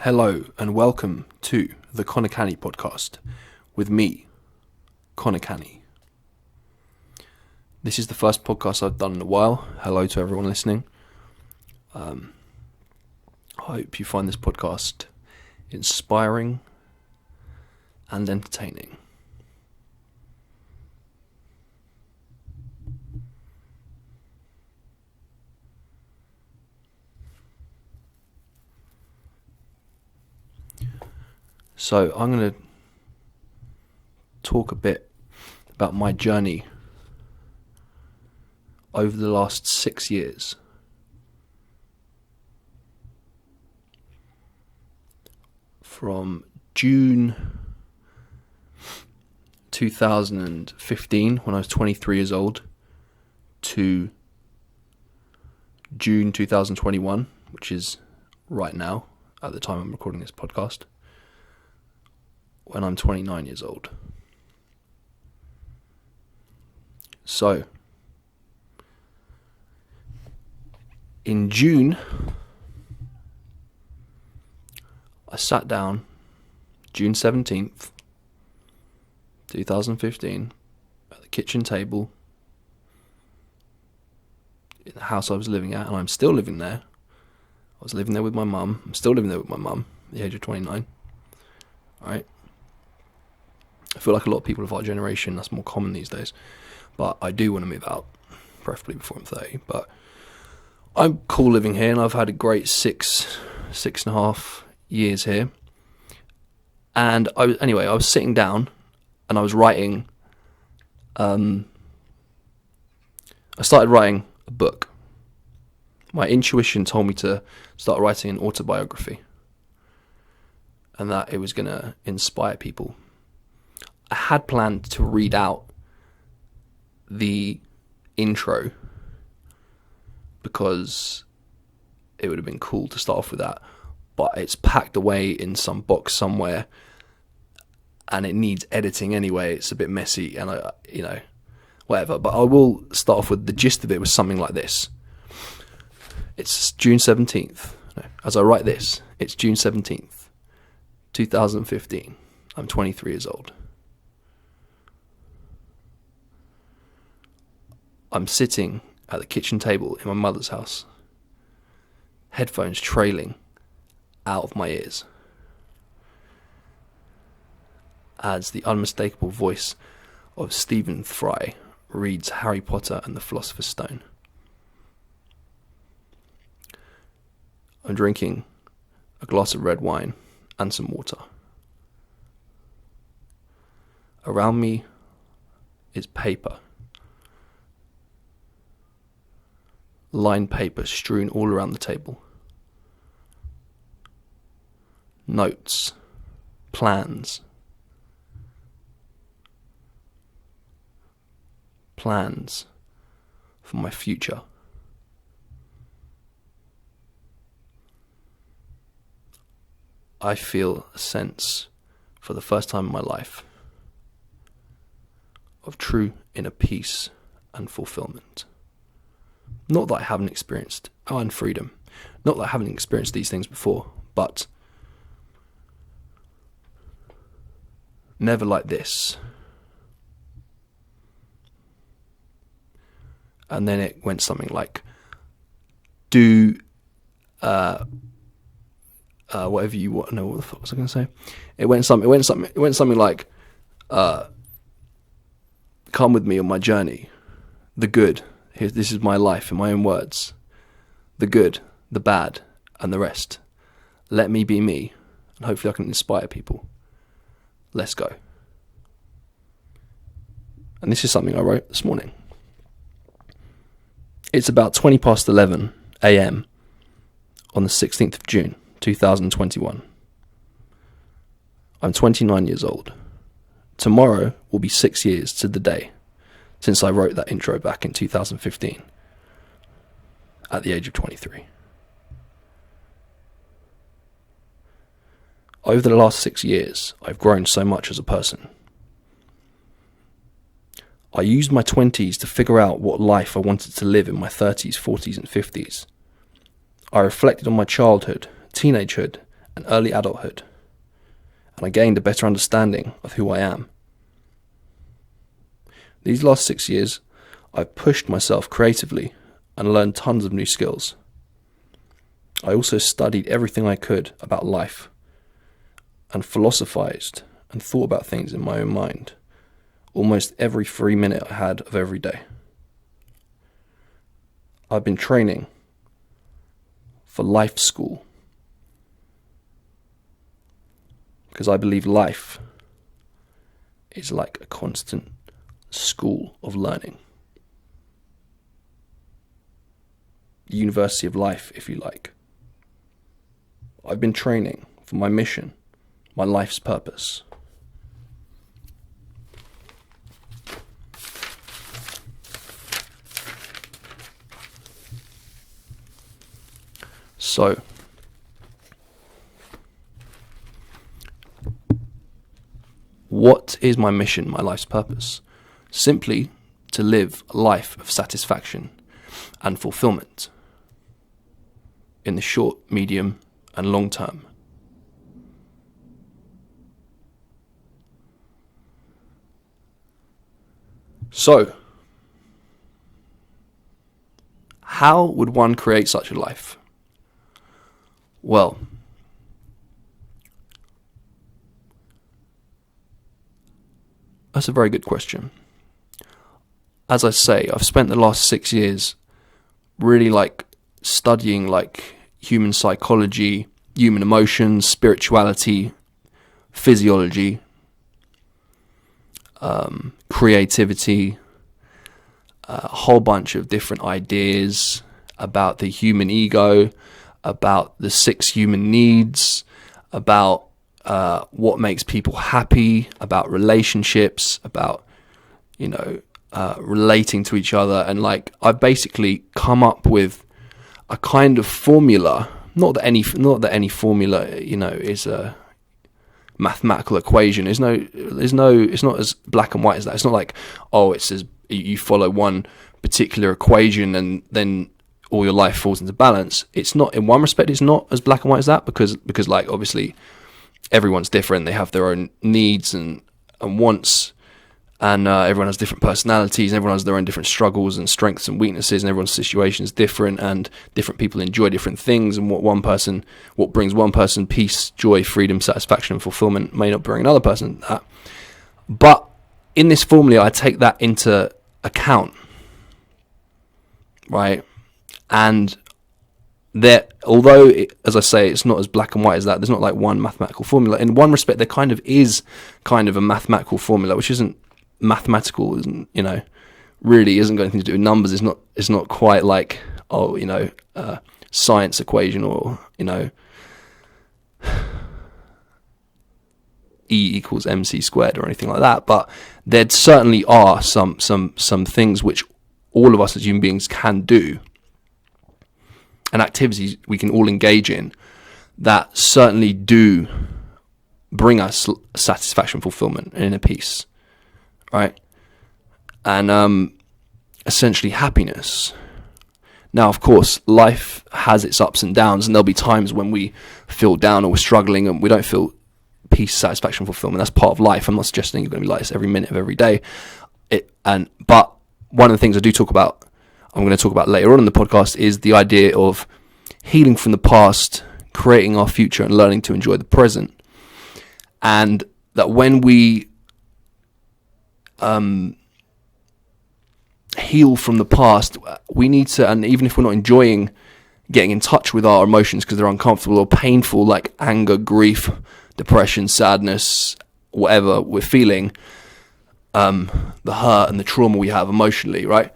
Hello and welcome to the Conor Canney Podcast with me, Conor Canney. This is the first podcast I've done in a while. Hello to everyone listening. I hope you find this podcast inspiring and entertaining. So I'm going to talk a bit about my journey over the last 6 years. From June 2015, when I was 23 years old, to June 2021, which is right now, at the time I'm recording this podcast, when I'm 29 years old. So, in June, I sat down, June 17th, 2015, at the kitchen table in the house I was living at, and I'm still living there. I was living there with my mum. I'm still living there with my mum at the age of 29. Alright? I feel like a lot of people of our generation, that's more common these days. But I do want to move out, preferably before I'm 30. But I'm cool living here, and I've had a great six and a half years here. And I was sitting down, and I was writing. I started writing a book. My intuition told me to start writing an autobiography, and that it was going to inspire people. I had planned to read out the intro because it would have been cool to start off with that, but it's packed away in some box somewhere and it needs editing anyway. It's a bit messy and whatever, but I will start off with the gist of it was something like this. It's June 17th. As I write this, it's June 17th, 2015. I'm 23 years old. I'm sitting at the kitchen table in my mother's house, headphones trailing out of my ears, as the unmistakable voice of Stephen Fry reads Harry Potter and the Philosopher's Stone. I'm drinking a glass of red wine and some water. Around me is paper. Lined paper strewn all around the table. Notes, plans for my future. I feel a sense, for the first time in my life, of true inner peace and fulfillment. Not that I haven't experienced, and freedom. Not that I haven't experienced these things before, but never like this. And then it went something like, do whatever you want. No, what the fuck was I going to say? It went something like, come with me on my journey. The good. This is my life in my own words. The good, the bad, and the rest. Let me be me, and hopefully I can inspire people. Let's go. And this is something I wrote this morning. It's about 20 past 11 a.m. on the 16th of June, 2021. I'm 29 years old. Tomorrow will be 6 years to the day since I wrote that intro back in 2015, at the age of 23. Over the last 6 years, I've grown so much as a person. I used my 20s to figure out what life I wanted to live in my 30s, 40s and 50s. I reflected on my childhood, teenagehood and early adulthood, and I gained a better understanding of who I am. These last 6 years, I've pushed myself creatively and learned tons of new skills. I also studied everything I could about life and philosophized and thought about things in my own mind almost every free minute I had of every day. I've been training for life school because I believe life is like a constant school of learning. The University of Life, if you like. I've been training for my mission, my life's purpose. So, what is my mission, my life's purpose? Simply to live a life of satisfaction and fulfillment in the short, medium, and long term. So, how would one create such a life? Well, that's a very good question. As I say, I've spent the last 6 years really studying human psychology, human emotions, spirituality, physiology, creativity, a whole bunch of different ideas about the human ego, about the 6 human needs, about what makes people happy, about relationships, about, relating to each other. And I've basically come up with a kind of formula, not that any formula, is a mathematical equation. It's not as black and white as that. It's not like, it's as you follow one particular equation and then all your life falls into balance. It's not, in one respect, it's not as black and white as that because obviously everyone's different. They have their own needs and wants, and everyone has different personalities, and everyone has their own different struggles and strengths and weaknesses, and everyone's situation is different, and different people enjoy different things, and what brings one person peace, joy, freedom, satisfaction, and fulfillment may not bring another person that. But in this formula, I take that into account, right? And although, as I say, it's not as black and white as that, there's not one mathematical formula. In one respect, there kind of is a mathematical formula, which isn't mathematical, really isn't got anything to do with numbers. It's not quite like, science equation or, E equals mc squared or anything like that. But there certainly are some things which all of us as human beings can do, and activities we can all engage in that certainly do bring us satisfaction, fulfillment, and inner peace, right? And essentially happiness. Now, of course, life has its ups and downs, and there'll be times when we feel down or we're struggling and we don't feel peace, satisfaction, fulfillment. That's part of life. I'm not suggesting you're going to be like this every minute of every day. But one of the things I'm going to talk about later on in the podcast is the idea of healing from the past, creating our future, and learning to enjoy the present. And that when we heal from the past, we need to, and even if we're not enjoying getting in touch with our emotions because they're uncomfortable or painful, like anger, grief, depression, sadness, whatever we're feeling, the hurt and the trauma we have emotionally, right?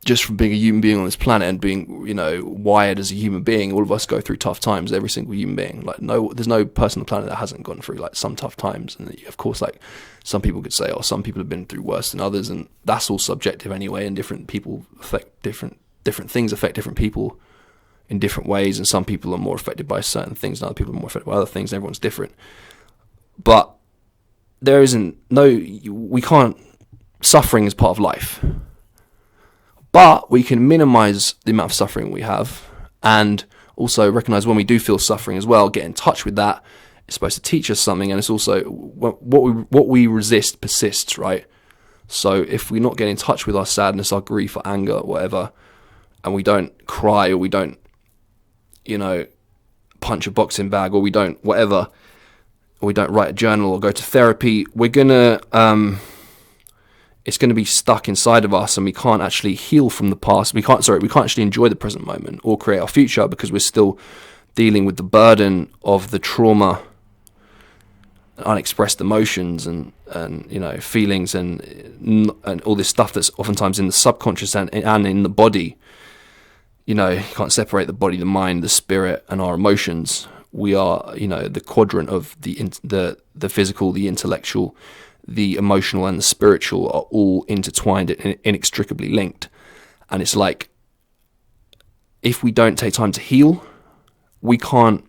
Just from being a human being on this planet and being, wired as a human being, all of us go through tough times, every single human being. There's no person on the planet that hasn't gone through some tough times. And of course, some people could say, some people have been through worse than others, and that's all subjective anyway, and different people affect different things affect different people in different ways, and some people are more affected by certain things and other people are more affected by other things, and everyone's different. But suffering is part of life. But we can minimize the amount of suffering we have, and also recognize when we do feel suffering as well, get in touch with that. It's supposed to teach us something, and it's also what we resist persists, right? So if we not get in touch with our sadness, our grief, our anger, whatever, and we don't cry, or we don't, punch a boxing bag, or we don't whatever, or we don't write a journal or go to therapy, we're gonna it's gonna be stuck inside of us, and we can't actually heal from the past. We can't actually enjoy the present moment or create our future, because we're still dealing with the burden of the trauma, unexpressed emotions, and feelings, and all this stuff that's oftentimes in the subconscious and in the body. You can't separate the body, the mind, the spirit, and our emotions. We are, the quadrant of the physical, the intellectual, the emotional, and the spiritual are all intertwined and inextricably linked. And it's like, if we don't take time to heal, we can't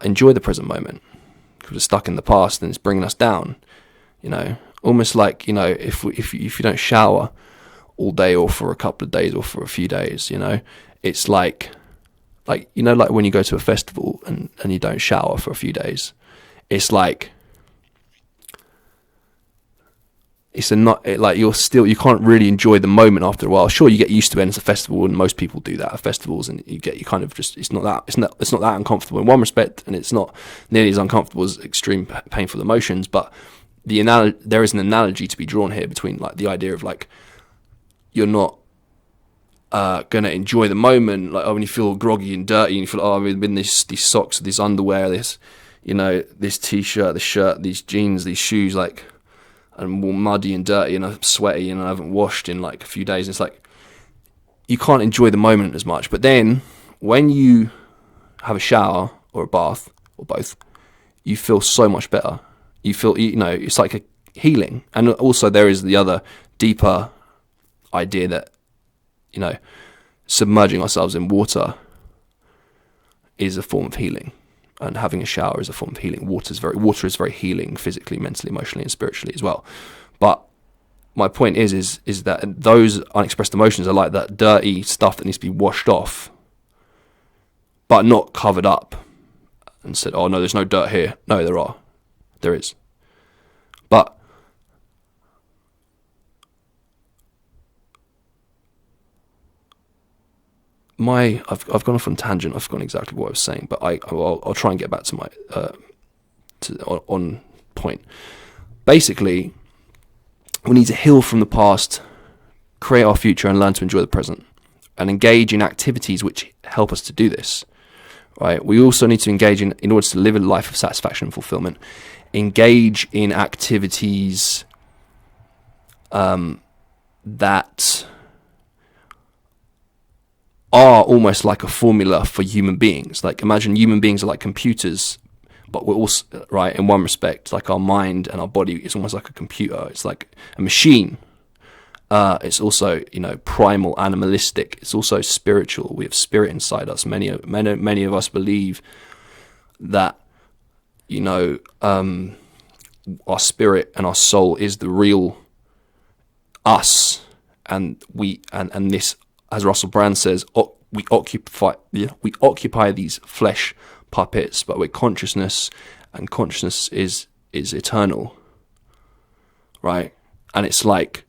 enjoy the present moment, because we're stuck in the past and it's bringing us down. Almost like, if you don't shower all day, or for a couple of days, or for a few days, it's like when you go to a festival and you don't shower for a few days, it's like, you can't really enjoy the moment after a while. Sure, you get used to it, and it's a festival, and most people do that at festivals, and you kind of just, it's not that uncomfortable in one respect, and it's not nearly as uncomfortable as extreme painful emotions. But there is an analogy to be drawn here between, like, the idea of, like, you're not gonna enjoy the moment, like, when you feel groggy and dirty, and you feel, I've been these socks, this underwear, this this t-shirt, this shirt, these jeans, these shoes, like, I'm all muddy and dirty, and I'm sweaty, and I haven't washed in like a few days. It's like, you can't enjoy the moment as much. But then when you have a shower or a bath or both, you feel so much better. You feel, it's like a healing. And also there is the other deeper idea that, submerging ourselves in water is a form of healing, and having a shower is a form of healing. Water is very healing, physically, mentally, emotionally, and spiritually as well. But my point is that those unexpressed emotions are like that dirty stuff that needs to be washed off, but not covered up and said, oh no, there's no dirt here. No, there is. But I've gone off on tangent. I've forgotten exactly what I was saying, but I'll try and get back to my on point. Basically, we need to heal from the past, create our future, and learn to enjoy the present, and engage in activities which help us to do this. Right? We also need to engage in order to live a life of satisfaction and fulfillment. Engage in activities that are almost like a formula for human beings. Like, imagine human beings are like computers, but we're also, right, in one respect, like our mind and our body is almost like a computer. It's like a machine. It's also, primal, animalistic. It's also spiritual. We have spirit inside us. Many of us believe that, our spirit and our soul is the real us, and this, as Russell Brand says, we occupy these flesh puppets, but we're consciousness, and consciousness is eternal, right? And it's like,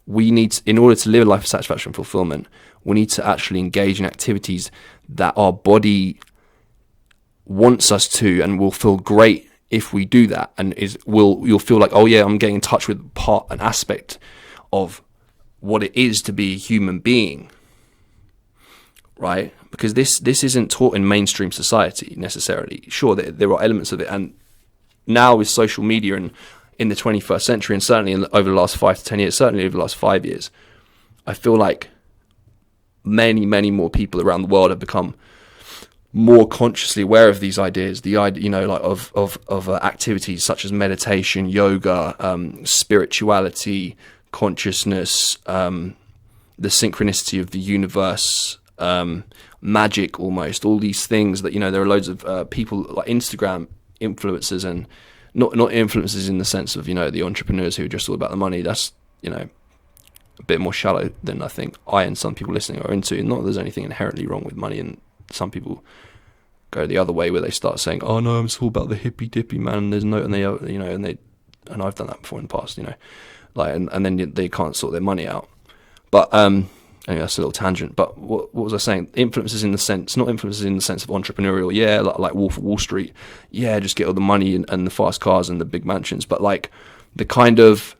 we need, in order to live a life of satisfaction and fulfillment, we need to actually engage in activities that our body wants us to, and will feel great if we do that, and you'll feel like, oh yeah, I'm getting in touch with an aspect of what it is to be a human being, right? Because this isn't taught in mainstream society necessarily. Sure, there are elements of it, and now with social media and in the 21st century, and certainly over the last 5 to 10 years, certainly over the last 5 years, I feel like many, many more people around the world have become more consciously aware of these ideas, the idea, of activities such as meditation, yoga, spirituality, consciousness, the synchronicity of the universe, magic, almost all these things that, there are loads of people like Instagram influencers, and not influencers in the sense of, the entrepreneurs who are just all about the money. That's, a bit more shallow than I think I and some people listening are into. Not that there's anything inherently wrong with money, and some people go the other way where they start saying, "Oh no, I'm all about the hippy dippy, man." There's no, and they, and I've done that before in the past, like, and then they can't sort their money out. But anyway, that's a little tangent. But what was I saying? Influences in the sense, not influences in the sense of entrepreneurial, yeah, like Wolf of Wall Street, yeah, just get all the money and the fast cars and the big mansions, but like the kind of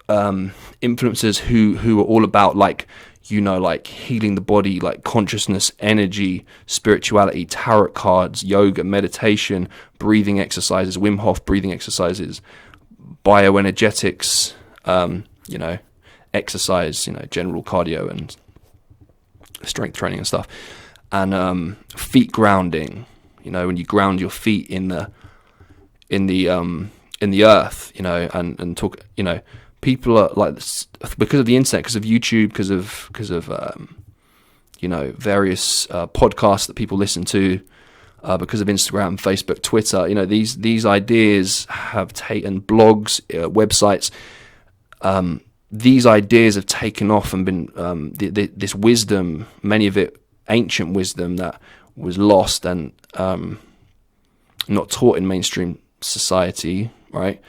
influencers who are all about like healing the body, like consciousness, energy, spirituality, tarot cards, yoga, meditation, breathing exercises, Wim Hof breathing exercises, bioenergetics, exercise, general cardio and strength training and stuff, and feet grounding, when you ground your feet in the earth, and talk, people are like, because of the internet, because of YouTube, because of various podcasts that people listen to, because of Instagram, Facebook, Twitter, these ideas have taken, blogs, websites, these ideas have taken off and been this wisdom, many of it ancient wisdom that was lost and not taught in mainstream society, right?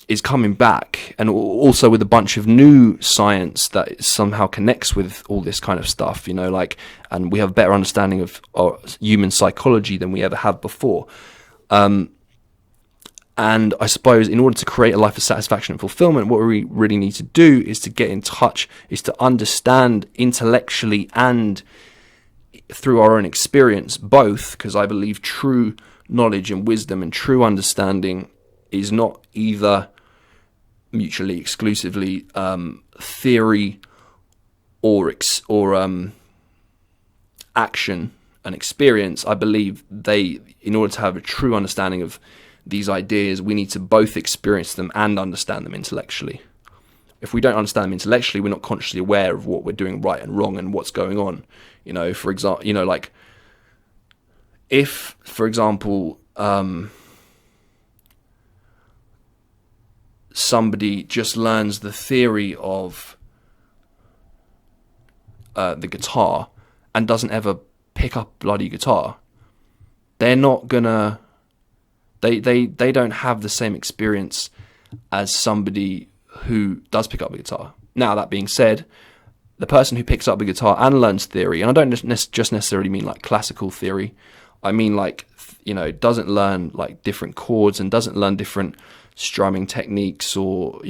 Is coming back, and also with a bunch of new science that somehow connects with all this kind of stuff, and we have a better understanding of our human psychology than we ever have before. And I suppose in order to create a life of satisfaction and fulfillment, what we really need to do is to get in touch, is to understand intellectually and through our own experience, both, because I believe true knowledge and wisdom and true understanding is not either mutually exclusively theory or action and experience. I believe in order to have a true understanding of these ideas, we need to both experience them and understand them intellectually. If we don't understand them intellectually, we're not consciously aware of what we're doing right and wrong and what's going on. For example, like if, for example, somebody just learns the theory of the guitar and doesn't ever pick up bloody guitar, they're not gonna. They don't have the same experience as somebody who does pick up the guitar. Now, that being said, the person who picks up the guitar and learns theory, and I don't just necessarily mean like classical theory, I mean like, doesn't learn like different chords and doesn't learn different strumming techniques or,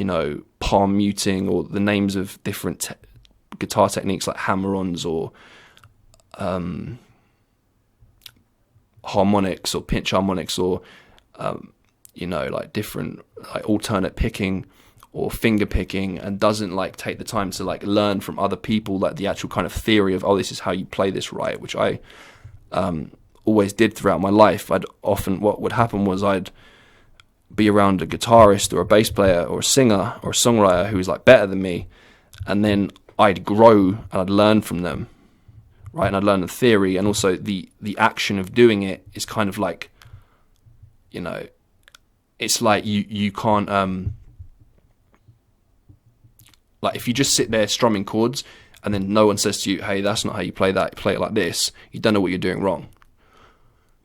palm muting or the names of different guitar techniques like hammer-ons or harmonics or pinch harmonics or like different like alternate picking or finger picking, and doesn't like take the time to like learn from other people like the actual kind of theory of, this is how you play this right, which I always did throughout my life. What would happen was I'd be around a guitarist or a bass player or a singer or a songwriter who was like better than me, and then I'd grow and I'd learn from them, right? And I'd learn the theory, and also the action of doing it is kind of like, it's like you can't, like if you just sit there strumming chords and then no one says to you, hey, that's not how you play that, play it like this, you don't know what you're doing wrong.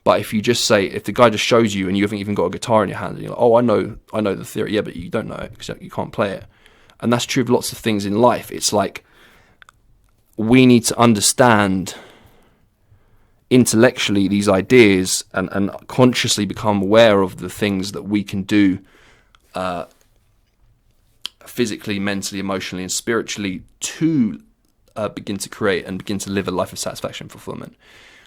But if you just say, if the guy just shows you and you haven't even got a guitar in your hand and you're like, oh, I know the theory, yeah, but you don't know it because you can't play it. And that's true of lots of things in life. It's like we need to understand intellectually these ideas and consciously become aware of the things that we can do physically, mentally, emotionally, and spiritually to begin to create and begin to live a life of satisfaction and fulfillment.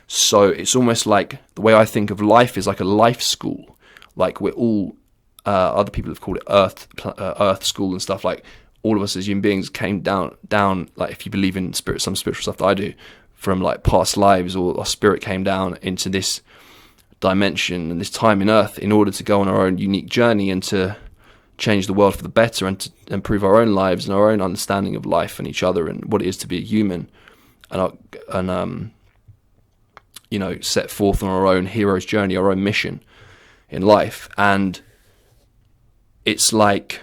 So it's almost like the way I think of life is like a life school. Like we're all, other people have called it Earth school and stuff. Like all of us as human beings came down. Like if you believe in spirit, some spiritual stuff that I do, from like past lives, or our spirit came down into this dimension and this time in Earth in order to go on our own unique journey and to change the world for the better and to improve our own lives and our own understanding of life and each other and what it is to be a human, and set forth on our own hero's journey, our own mission in life. And it's like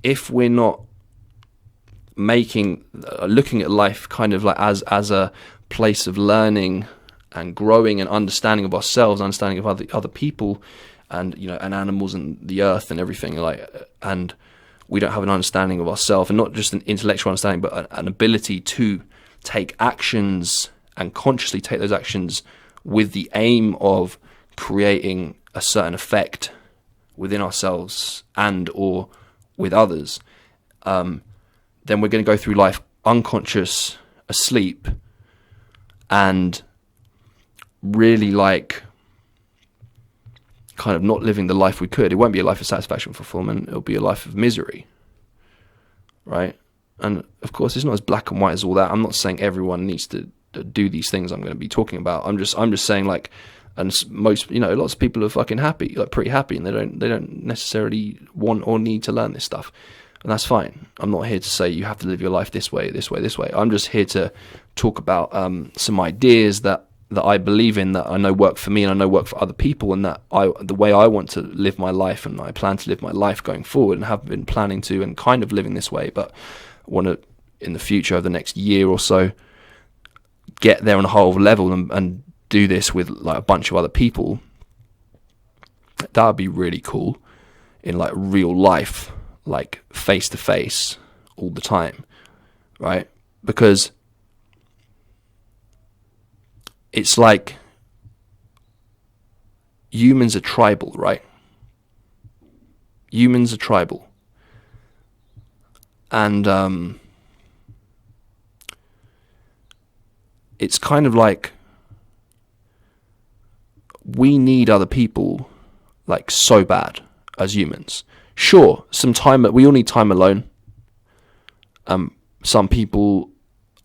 if we're not looking at life kind of like as a place of learning and growing and understanding of ourselves, understanding of other people, and and animals and the earth and everything, and we don't have an understanding of ourselves, and not just an intellectual understanding, but an ability to take actions and consciously take those actions with the aim of creating a certain effect within ourselves and or with others, then we're going to go through life unconscious, asleep, and really kind of not living the life we could. It won't be a life of satisfaction, fulfillment. It'll be a life of misery, right? And of course, it's not as black and white as all that. I'm not saying everyone needs to do these things I'm going to be talking about. I'm just saying, like, and most, lots of people are fucking happy, like pretty happy, and they don't necessarily want or need to learn this stuff, and that's fine. I'm not here to say you have to live your life this way, this way, this way. I'm just here to talk about some ideas that I believe in, that I know work for me and I know work for other people, and that the way I want to live my life, and I plan to live my life going forward, and have been planning to, and kind of living this way, but want to, in the future, over the next year or so, get there on a whole level and do this with like a bunch of other people. That would be really cool in like real life, like face to face all the time, right? Because it's like humans are tribal, right? Humans are tribal. And it's kind of like we need other people like so bad as humans. Sure, we all need time alone. Some people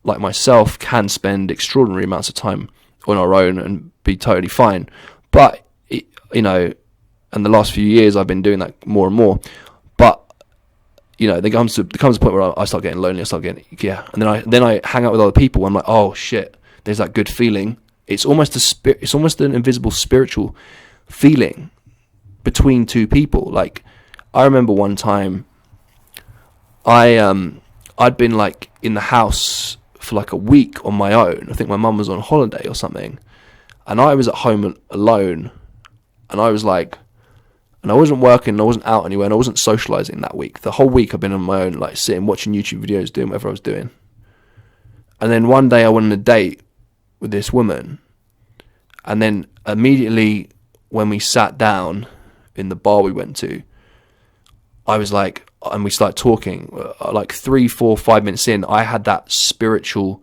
like myself can spend extraordinary amounts of time on our own and be totally fine. But, in the last few years I've been doing that more and more. But, there comes a point where I start getting lonely, and then I hang out with other people, and I'm like, oh shit, there's that good feeling. It's almost an invisible spiritual feeling between two people. Like, I remember one time I'd been like in the house for like a week on my own. I think my mum was on holiday or something, and I was at home alone, and I was like, and I wasn't working, and I wasn't out anywhere, and I wasn't socializing that week. The whole week I've been on my own, like sitting, watching YouTube videos, doing whatever I was doing. And then one day I went on a date with this woman, and then immediately when we sat down in the bar we went to, I was like, and we started talking, like 3, 4, 5 minutes in, I had that spiritual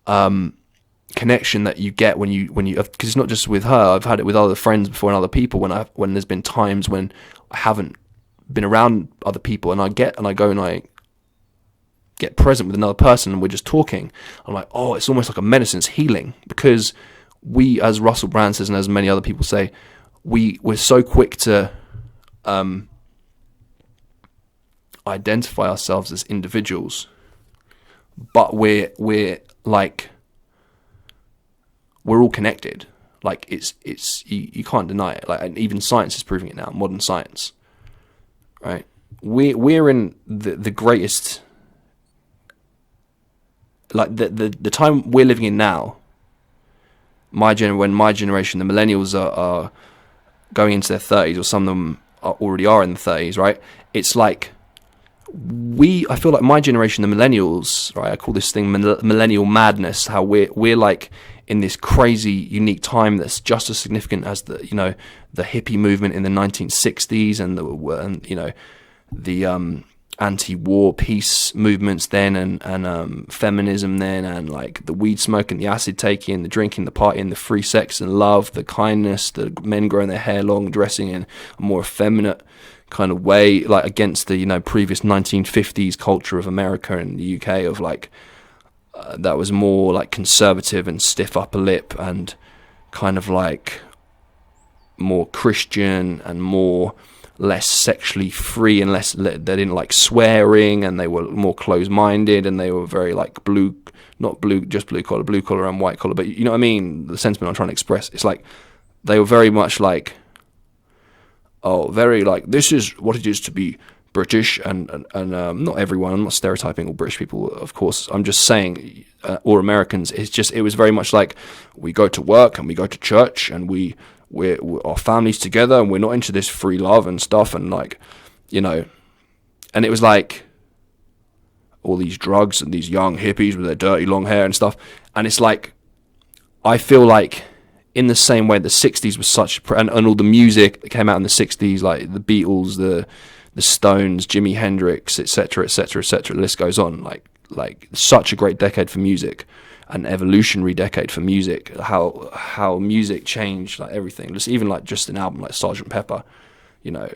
connection that you get when you, because it's not just with her, I've had it with other friends before and other people, when there's been times when I haven't been around other people, and I go and I get present with another person, and we're just talking. I'm like, oh, it's almost like a medicine, it's healing, because we, as Russell Brand says, and as many other people say, we're so quick to identify ourselves as individuals, but we're all connected. Like, it's you can't deny it. Like, and even science is proving it now, modern science, right? We're in the greatest, like the time we're living in now. When my generation, the millennials are going into their 30s, or some of them already are in the 30s, right? It's like I feel like my generation, the millennials, right? I call this thing millennial madness. How we're like in this crazy, unique time that's just as significant as the hippie movement in the 1960s, and the anti-war peace movements then, and feminism then, and like the weed smoking, the acid taking, the drinking, the partying, the free sex and love, the kindness, the men growing their hair long, dressing in a more effeminate kind of way, like against the previous 1950s culture of America and the UK of like that was more like conservative and stiff upper lip, and kind of like more Christian and less sexually free, and they didn't like swearing, and they were more closed-minded, and they were very like not just blue collar and white collar, but you know what I mean, the sentiment I'm trying to express. It's like they were very much like, very like, this is what it is to be British, and not everyone. I'm not stereotyping all British people, of course. I'm just saying, or Americans. It was very much like we go to work and we go to church and we're our families together, and we're not into this free love and stuff, and like, and it was like all these drugs and these young hippies with their dirty long hair and stuff, and it's like, I feel like in the same way the 60s was such, and all the music that came out in the 60s, like the Beatles, the Stones, Jimi Hendrix, etc., etc., etc. The list goes on. Like such a great decade for music, an evolutionary decade for music. How music changed, like everything. Just an album like Sgt. Pepper,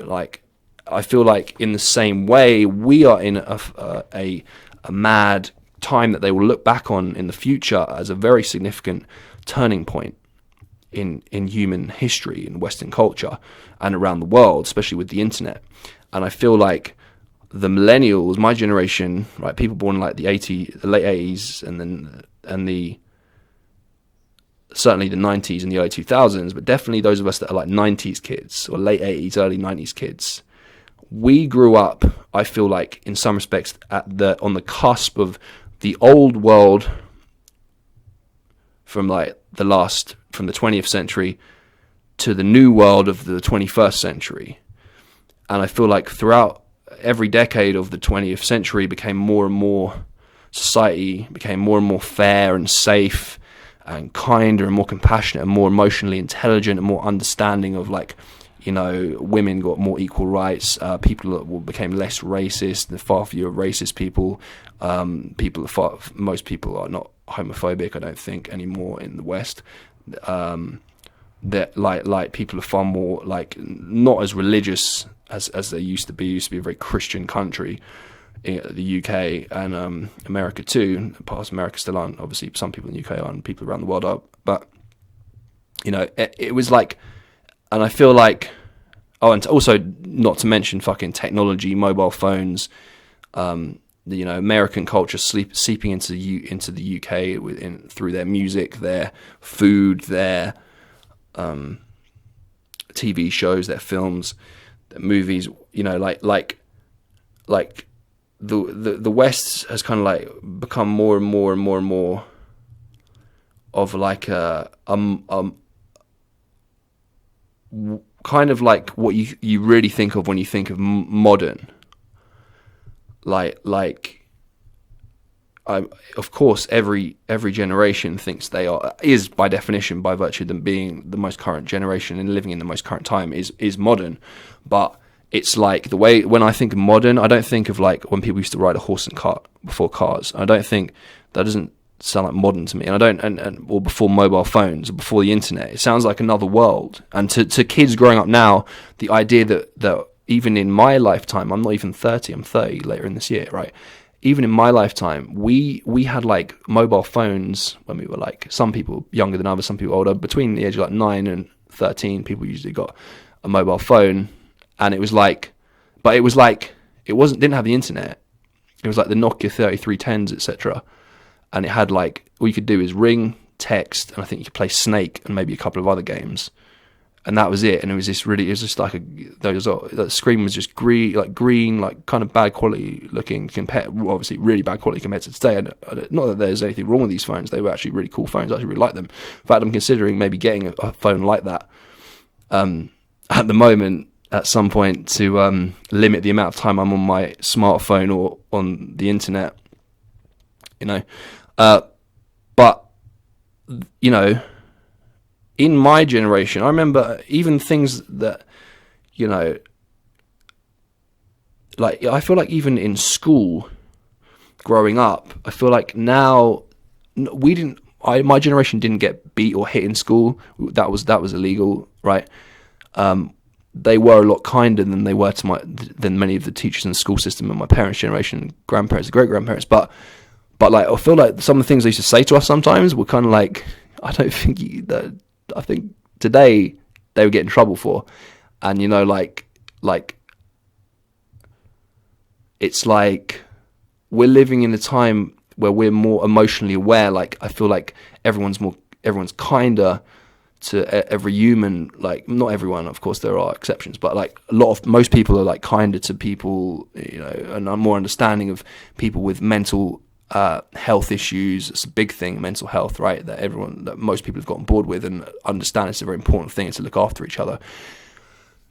like I feel like in the same way we are in a mad time that they will look back on in the future as a very significant turning point in human history, in Western culture, and around the world, especially with the internet. And I feel like the millennials, my generation, right, people born in like the late 80s, and certainly the 90s and the early 2000s, but definitely those of us that are like 90s kids or late 80s, early 90s kids, we grew up, I feel like, in some respects, on the cusp of the old world from the 20th century to the new world of the 21st century. And I feel like throughout every decade of the 20th century society became more and more fair and safe and kinder and more compassionate and more emotionally intelligent and more understanding of, like, women got more equal rights, people became less racist, there are far fewer racist people, most people are not homophobic, I don't think, anymore in the West. That like people are far more, like, not as religious as they used to be. It used to be a very Christian country, the UK and America too. Parts of America still aren't. Obviously, some people in the UK are, and people around the world are. But it was like, and I feel like, and also not to mention fucking technology, mobile phones, American culture seeping into the UK through their music, their food, their TV shows, their films, their movies. Like the West has kind of like become more and more and more and more of like kind of like what you really think of when you think of modern. Of course, every generation thinks is by definition, by virtue of them being the most current generation and living in the most current time, is modern. But it's like the way, when I think of modern, I don't think of like when people used to ride a horse and cart before cars. I don't think that doesn't sound like modern to me. And I don't, or before mobile phones, or before the internet. It sounds like another world. And to kids growing up now, the idea that even in my lifetime, I'm not even 30, I'm 30 later in this year, right? Even in my lifetime, we had like mobile phones when we were like, some people younger than others, some people older, between the age of like 9 and 13, people usually got a mobile phone. And it was like, but it was like, didn't have the internet. It was like the Nokia 3310s, etc. And it had like, all you could do is ring, text, and I think you could play Snake and maybe a couple of other games. And that was it. And it was just like the screen was just green, like kind of bad quality looking obviously really bad quality compared to today. And not that there's anything wrong with these phones. They were actually really cool phones. I actually really like them. In fact, I'm considering maybe getting a phone like that at the moment at some point to limit the amount of time I'm on my smartphone or on the internet, but in my generation, I remember even things that, like, I feel like even in school growing up, I feel like now my generation didn't get beat or hit in school. That was illegal, right? They were a lot kinder than they were than many of the teachers in the school system and my parents' generation, grandparents, great grandparents. But like, I feel like some of the things they used to say to us sometimes were kind of like, I think today they would get in trouble for. And like it's like we're living in a time where we're more emotionally aware. Like, I feel like everyone's kinder every human. Like, not everyone, of course, there are exceptions, but like most people are like kinder to people, and are more understanding of people with mental health issues. It's a big thing, mental health, right? That most people have gotten bored with and understand it's a very important thing to look after each other.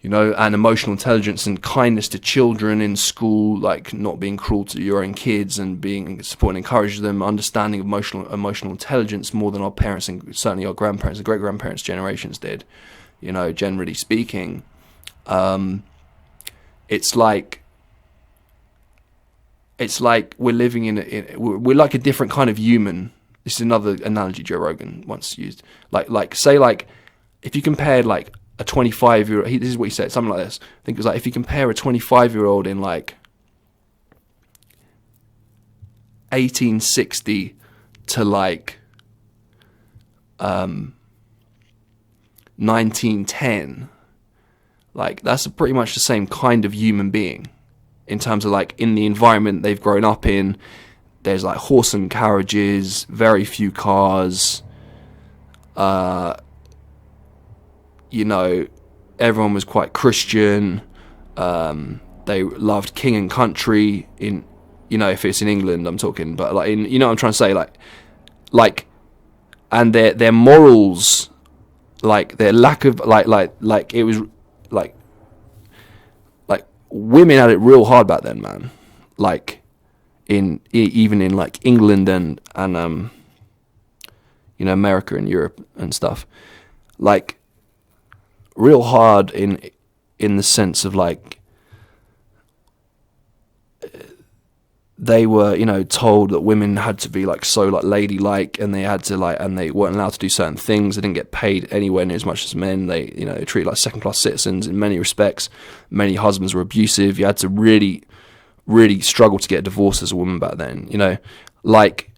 And emotional intelligence and kindness to children in school, like not being cruel to your own kids and being support and encourage them, understanding emotional intelligence more than our parents and certainly our grandparents and great-grandparents' generations did, generally speaking. It's like we're living we're like a different kind of human. This is another analogy Joe Rogan once used. Say if you compared like a 25-year-old, this is what he said, something like this. I think it was like, if you compare a 25-year-old in like 1860 to like 1910, like that's pretty much the same kind of human being in terms of like in the environment they've grown up in. There's like horse and carriages, very few cars. Everyone was quite Christian. They loved king and country in, if it's in England, I'm talking, but like in, what I'm trying to say, like, and their morals, like their lack of, like it was like women had it real hard back then, man. Like even in like England and America and Europe and stuff, like, real hard in the sense of like they were told that women had to be like so like ladylike, and they had to like, and they weren't allowed to do certain things. They didn't get paid anywhere near as much as men. They treated like second class citizens in many respects. Many husbands were abusive. You had to really struggle to get a divorce as a woman back then. Like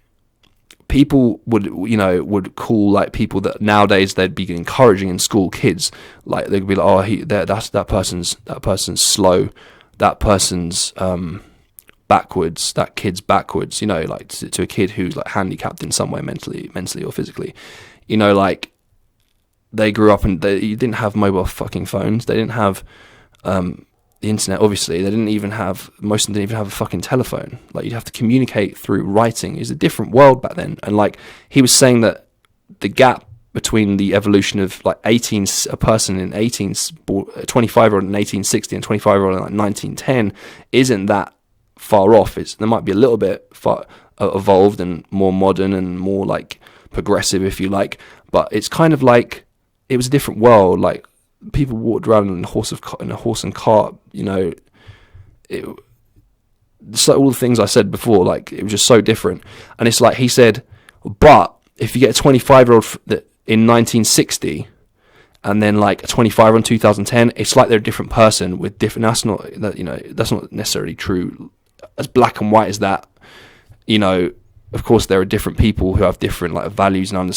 people would call like people that nowadays they'd be encouraging in school, kids, like they'd be like, that person's slow, that person's backwards, that kid's backwards, like to a kid who's like handicapped in some way, mentally or physically. Like they grew up and you didn't have mobile fucking phones. They didn't have the internet, obviously. Most of them didn't even have a fucking telephone. Like, you'd have to communicate through writing. It was a different world back then. And like he was saying that the gap between the evolution of like a person in 25-year-old in 1860 and 25-year-old in like 1910 isn't that far off. There might be a little bit far evolved and more modern and more like progressive, if you like, but it's kind of like it was a different world. Like, people walked around in a horse and cart, so all the things I said before, like, it was just so different. And it's like he said, but if you get a 25-year-old in 1960 and then like a 25-year-old in 2010, it's like they're a different person with different. That's not necessarily true. As black and white as that, of course, there are different people who have different like values and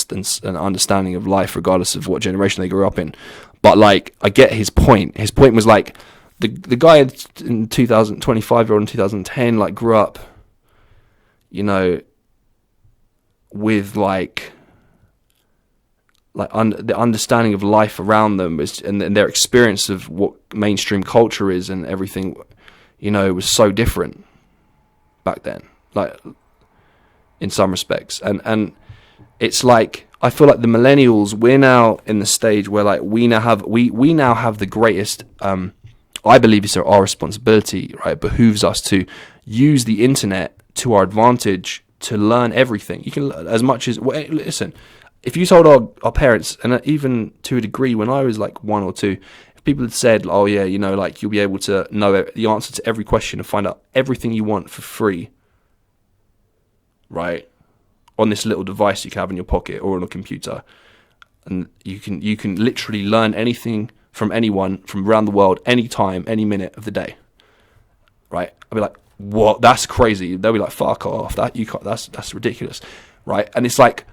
understanding of life, regardless of what generation they grew up in. But like, I get his point. His point was like the guy in 25-year-old in 2010 like grew up, with like the understanding of life around them and their experience of what mainstream culture is and everything, was so different back then. Like, in some respects, and it's like I feel like the millennials, we're now in the stage where like we now have the greatest. I believe it's our responsibility, right? It behooves us to use the internet to our advantage to learn everything. You can as much as listen. If you told our parents, and even to a degree, when I was like 1 or 2, if people had said, "Oh yeah, like you'll be able to know the answer to every question and find out everything you want for free," right, on this little device you can have in your pocket or on a computer, and you can literally learn anything from anyone from around the world, anytime, any minute of the day, right? I'd be like, what? That's crazy. They'll be like, fuck off. That's ridiculous, right? And it's like,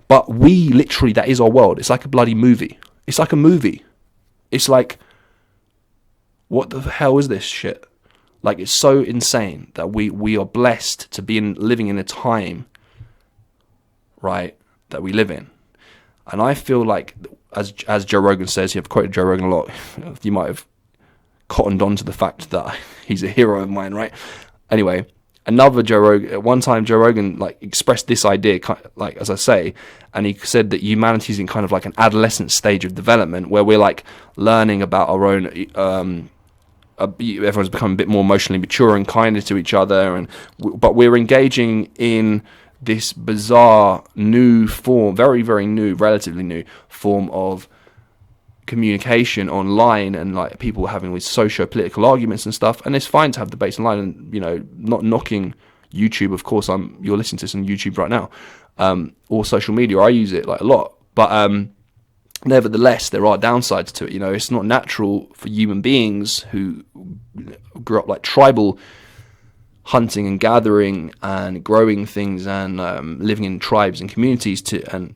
but we literally, that is our world. It's like a bloody movie. It's like a movie. It's like, what the hell is this shit? Like, it's so insane that we are blessed to be living in a time, right, that we live in. And I feel like as Joe Rogan says, I've quoted Joe Rogan a lot. You might have cottoned on to the fact that he's a hero of mine, right? Anyway, one time Joe Rogan like expressed this idea, like as I say, and he said that humanity's in kind of like an adolescent stage of development where we're like learning about our own. Everyone's become a bit more emotionally mature and kinder to each other, but we're engaging in this bizarre new form, very, very new, relatively new form of communication online, and like people having with socio-political arguments and stuff. And it's fine to have debates online, and, you know, not knocking YouTube. Of course, you're listening to this on YouTube right now, or social media. I use it like a lot, but nevertheless, there are downsides to it. You know, it's not natural for human beings who grew up like tribal, hunting and gathering and growing things and living in tribes and communities to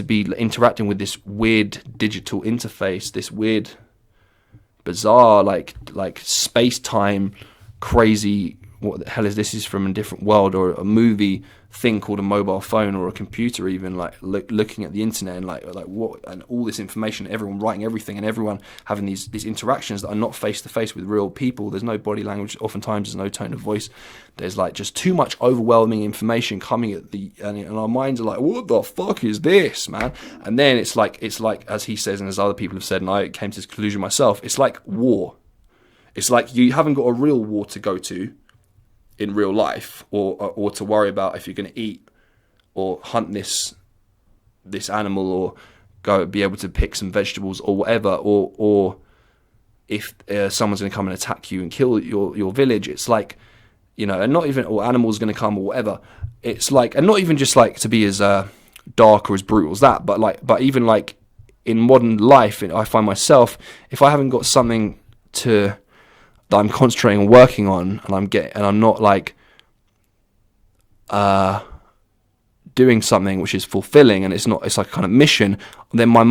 be interacting with this weird digital interface, this weird, bizarre, like space-time, crazy, what the hell is this? Is from a different world, or a movie thing called a mobile phone or a computer, even like looking at the internet and like what, and all this information, everyone writing everything and everyone having these interactions that are not face to face with real people. There's no body language, oftentimes there's no tone of voice. There's like just too much overwhelming information coming at and our minds are like, what the fuck is this, man? And then it's like as he says and as other people have said, and I came to this conclusion myself, it's like war. It's like you haven't got a real war to go to in real life, or to worry about if you're going to eat or hunt this animal, or go be able to pick some vegetables or whatever, or if someone's going to come and attack you and kill your village. It's like, you know, and not even, or animals going to come or whatever. It's like, and not even just like to be as dark or as brutal as that, but even like in modern life, I find myself, if I haven't got something that I'm concentrating on working on, and I'm not like doing something which is fulfilling, and it's like a kind of mission, then my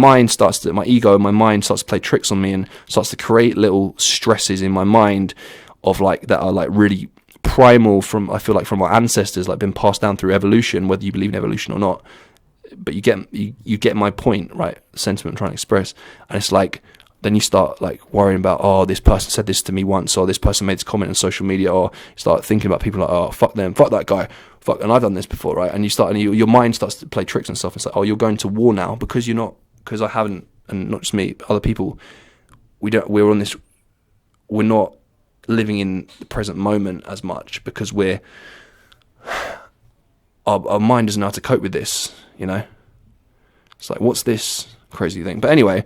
ego and my mind starts to play tricks on me and starts to create little stresses in my mind of like that are like really primal I feel like from our ancestors, like been passed down through evolution, whether you believe in evolution or not. But you get my point, right? The sentiment I'm trying to express. And it's like, then you start like worrying about, oh, this person said this to me once, or this person made this comment on social media, or you start thinking about people like, oh, fuck them, fuck that guy, and I've done this before, right? And your mind starts to play tricks and stuff. It's like, oh, you're going to war now because I haven't, and not just me, other people, we're not living in the present moment as much because our mind doesn't know how to cope with this, you know? It's like, what's this crazy thing? But anyway,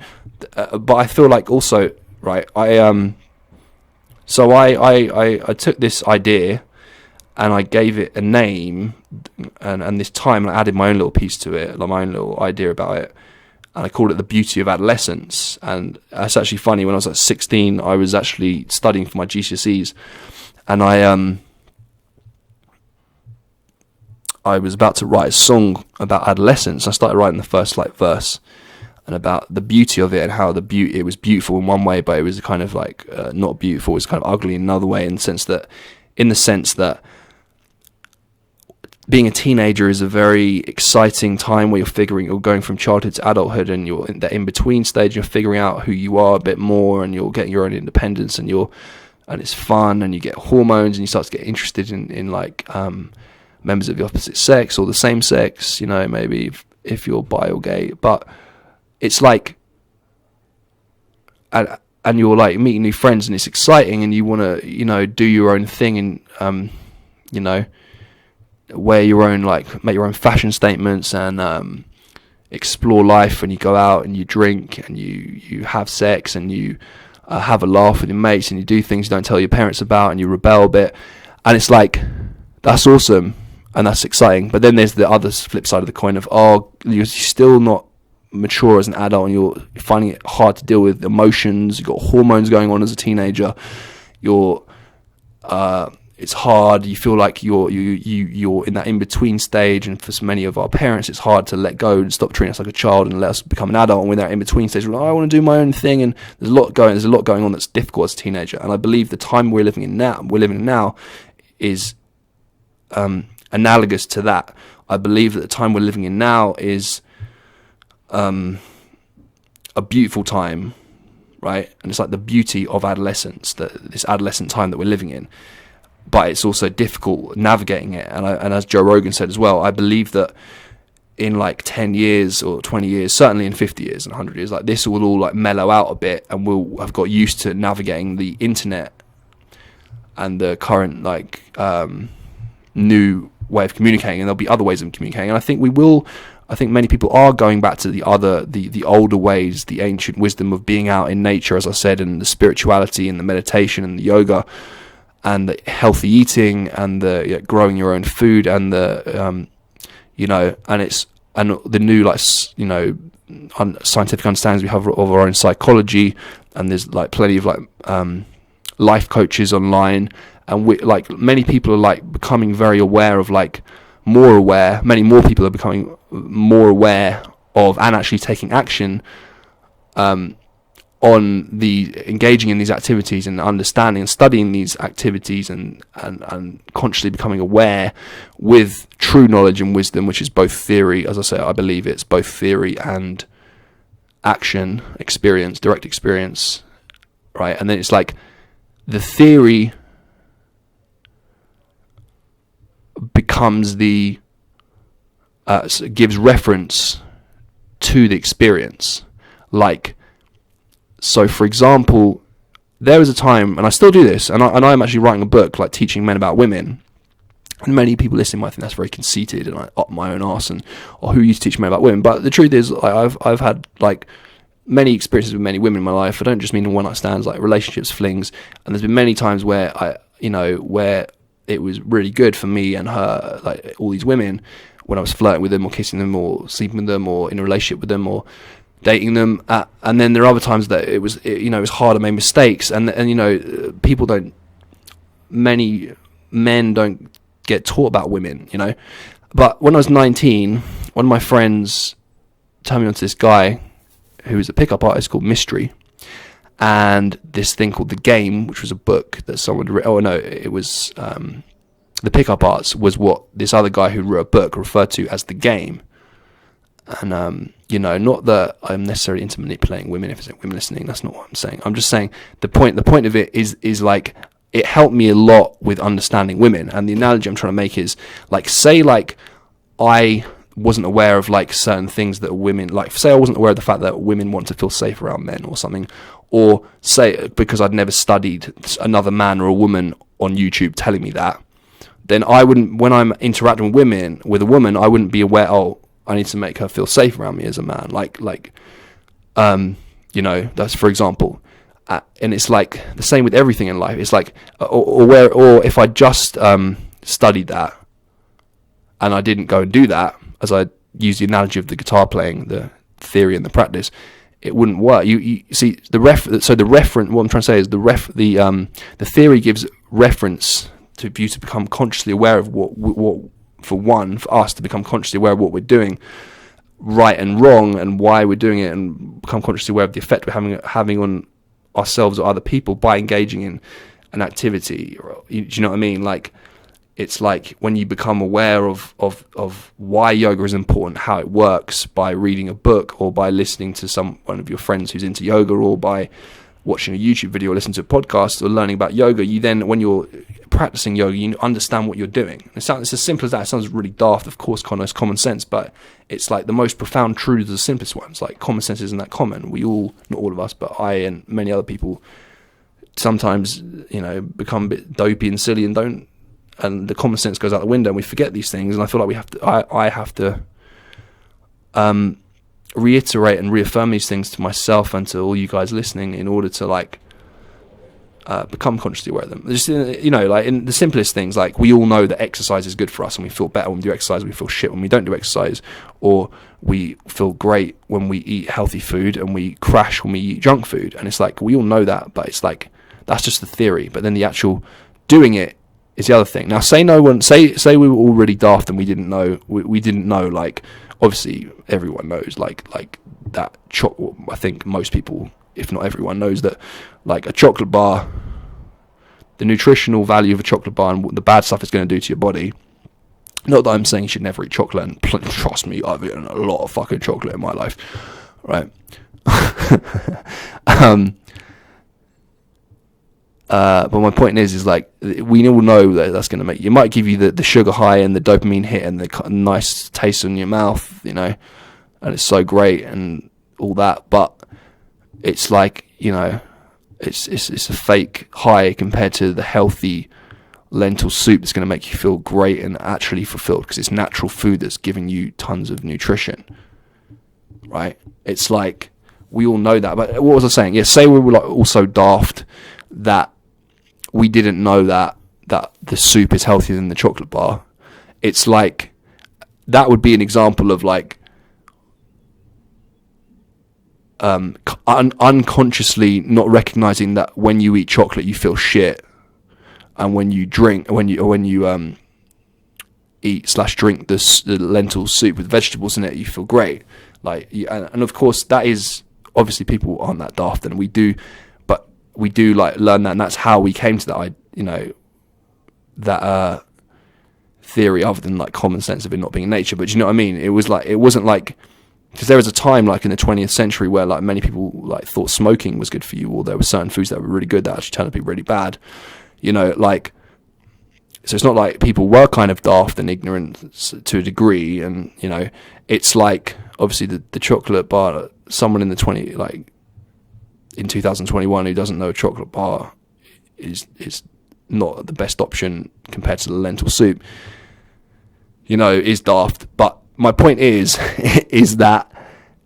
but I feel like also, right, I took this idea and I gave it a name, and this time I added my own little piece to it, like my own little idea about it, and I called it the beauty of adolescence. And it's actually funny, when I was like 16, I was actually studying for my GCSEs, and I was about to write a song about adolescence. I started writing the first like verse, and about the beauty of it, and how it was beautiful in one way, but it was kind of like not beautiful. It was kind of ugly in another way, in the sense that being a teenager is a very exciting time where you're going from childhood to adulthood, and you're in that in between stage. You're figuring out who you are a bit more, and you're getting your own independence, and it's fun, and you get hormones, and you start to get interested in like members of the opposite sex or the same sex. You know, maybe if you're bi or gay, but it's like, and you're like meeting new friends, and it's exciting, and you want to, you know, do your own thing, and you know, wear your own, like, make your own fashion statements, and explore life, and you go out and you drink and you have sex, and you have a laugh with your mates, and you do things you don't tell your parents about, and you rebel a bit, and it's like, that's awesome and that's exciting. But then there's the other flip side of the coin of, oh, you're still not mature as an adult, and you're finding it hard to deal with emotions. You've got hormones going on as a teenager. It's hard. You feel like you're in that in between stage, and for so many of our parents, it's hard to let go and stop treating us like a child and let us become an adult. And we're in that in between stage, we're like, I want to do my own thing, and there's a lot going on that's difficult as a teenager. And I believe the time we're living in now is analogous to that. I believe that the time we're living in now is a beautiful time, right? And it's like the beauty of adolescence, this adolescent time that we're living in. But it's also difficult navigating it. And as Joe Rogan said as well, I believe that in like 10 years or 20 years, certainly in 50 years and 100 years, like this will all like mellow out a bit, and we'll have got used to navigating the internet and the current like new way of communicating, and there'll be other ways of communicating. And I think many people are going back to the older ways, the ancient wisdom of being out in nature, as I said, and the spirituality and the meditation and the yoga and the healthy eating and the growing your own food and the and the new scientific understandings we have of our own psychology. And there's like plenty of like life coaches online, and many people are like becoming very aware of like more aware. Many more people are becoming more aware of and actually taking action on the engaging in these activities and understanding and studying these activities and consciously becoming aware with true knowledge and wisdom, which is both theory, as I say, I believe it's both theory and action, experience, direct experience, right? And then it's like the theory becomes gives reference to the experience. Like, so for example, there was a time, and I still do this, and I'm actually writing a book like teaching men about women, and many people listening might think that's very conceited and I up my own arse or who used to teach men about women. But the truth is, I've had like many experiences with many women in my life. I don't just mean one night stands, like relationships, flings, and there's been many times where where it was really good for me and her, like all these women, when I was flirting with them or kissing them or sleeping with them or in a relationship with them or dating them, and then there are other times that it was hard. I made mistakes, and many men don't get taught about women, But when I was 19, one of my friends turned me on to this guy who was a pickup artist called Mystery, and this thing called The Game, which was a book that someone had written. Oh no, it was The Pickup Arts was what this other guy who wrote a book referred to as The Game. And not that I'm necessarily into manipulating women. If there's women listening, that's not what I'm saying. I'm just saying the point of it is like, it helped me a lot with understanding women. And the analogy I'm trying to make is like, say like I wasn't aware of like certain things that women, like say I wasn't aware of the fact that women want to feel safe around men or something, or say because I'd never studied another man or a woman on YouTube telling me that, then I wouldn't, when I'm interacting with a woman, I wouldn't be aware, oh, I need to make her feel safe around me as a man. That's for example. And it's like the same with everything in life. It's like, or if I just studied that and I didn't go and do that, as I use the analogy of the guitar playing, the theory and the practice, it wouldn't work. You see the reference. What I'm trying to say is the theory gives reference to you to become consciously aware of what for us to become consciously aware of what we're doing, right and wrong, and why we're doing it, and become consciously aware of the effect we're having on ourselves or other people by engaging in an activity. Do you know what I mean? Like, it's like when you become aware of why yoga is important, how it works, by reading a book or by listening to one of your friends who's into yoga, or by watching a YouTube video or listening to a podcast or learning about yoga, you then, when you're practicing yoga, you understand what you're doing. It's as simple as that. It sounds really daft, of course, Conor, it's common sense, but it's like the most profound truths are the simplest ones. Like, common sense isn't that common. We all, not all of us, but I and many other people sometimes, become a bit dopey and silly and the common sense goes out the window and we forget these things. And I feel like I have to reiterate and reaffirm these things to myself and to all you guys listening in order to become consciously aware of them. Just in the simplest things, like we all know that exercise is good for us and we feel better when we do exercise, we feel shit when we don't do exercise, or we feel great when we eat healthy food and we crash when we eat junk food. And it's like, we all know that, but it's like, that's just the theory. But then the actual doing it is the other thing. Now, say we were all really daft and we didn't know, like, obviously everyone knows, like that I think most people, if not everyone, knows that like a chocolate bar, the nutritional value of a chocolate bar and what the bad stuff it's going to do to your body. Not that I'm saying you should never eat chocolate, and trust me, I've eaten a lot of fucking chocolate in my life, right? But my point is like, we all know that that's going to make, it might give you the sugar high and the dopamine hit and the nice taste in your mouth, you know, and it's so great and all that, but it's like, you know, it's a fake high compared to the healthy lentil soup that's going to make you feel great and actually fulfilled, because it's natural food that's giving you tons of nutrition, right? It's like, we all know that. But what was I saying? Yeah, say we were like also daft that we didn't know that the soup is healthier than the chocolate bar. It's like, that would be an example of like unconsciously not recognizing that when you eat chocolate you feel shit, and when you drink, when you eat/drink the lentil soup with vegetables in it, you feel great. Like, and of course that is, obviously people aren't that daft, and we do like learn that, and that's how we came to that, you know, that theory, other than like common sense of it not being in nature. But do you know what I mean? It was like, it wasn't like, because there was a time like in the 20th century where like many people like thought smoking was good for you, or there were certain foods that were really good that actually turned out to be really bad, you know, like, so it's not like people were kind of daft and ignorant to a degree. And, you know, it's like, obviously the chocolate bar, someone in in 2021 who doesn't know a chocolate bar is not the best option compared to the lentil soup, you know, is daft. But my point is that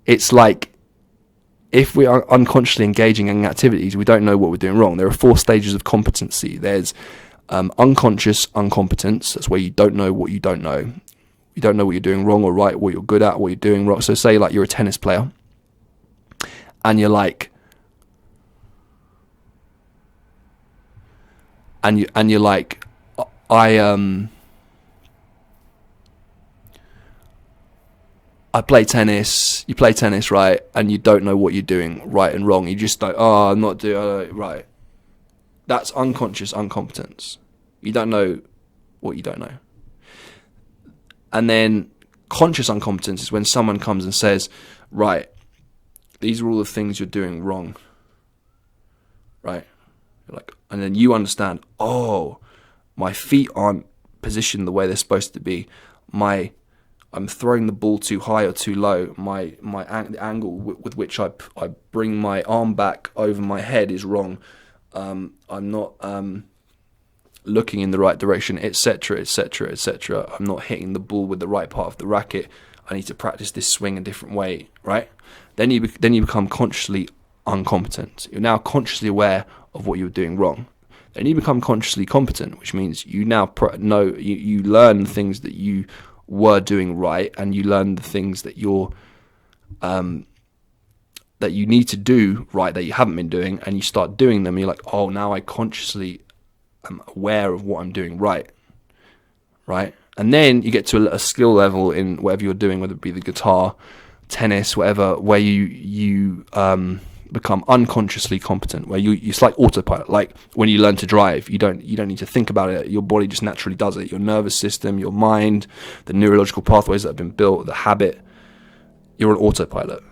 it's like, if we are unconsciously engaging in activities, we don't know what we're doing wrong. There are 4 stages of competency. There's unconscious incompetence. That's where you don't know what you don't know. You don't know what you're doing wrong or right, what you're good at, what you're doing wrong. So say like you're a tennis player and you're like, and you're like, I play tennis. You play tennis, right? And you don't know what you're doing right and wrong. You just like, oh, I'm not doing right. That's unconscious incompetence. You don't know what you don't know. And then conscious incompetence is when someone comes and says, right, these are all the things you're doing wrong, right? Like, and then you understand, oh, my feet aren't positioned the way they're supposed to be. I'm throwing the ball too high or too low. The angle with which I bring my arm back over my head is wrong. I'm not looking in the right direction, etc., etc., etc. I'm not hitting the ball with the right part of the racket. I need to practice this swing a different way, right? Then you become consciously incompetent. You're now consciously aware of what you're doing wrong. Then you become consciously competent, which means you now know, you learn things that you were doing right, and you learn the things that you're that you need to do right that you haven't been doing, and you start doing them. And you're like, oh, now I consciously am aware of what I'm doing right. And then you get to a skill level in whatever you're doing, whether it be the guitar, tennis, whatever, where you become unconsciously competent, where it's like autopilot. Like when you learn to drive, you don't need to think about it. Your body just naturally does it. Your nervous system, your mind, the neurological pathways that have been built, the habit, you're an autopilot.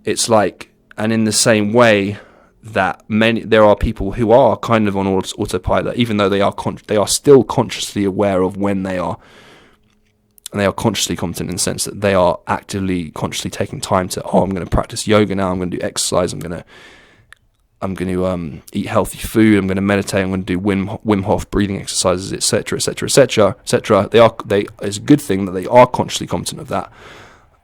It's like, and in the same way that there are people who are kind of on autopilot, even though they are still consciously aware of when they are, and they are consciously competent in the sense that they are actively, consciously taking time to, I'm going to practice yoga now, I'm going to do exercise, I'm going to eat healthy food, I'm going to meditate, I'm going to do Wim Hof breathing exercises, etc., etc., etc., etc. It's a good thing that they are consciously competent of that,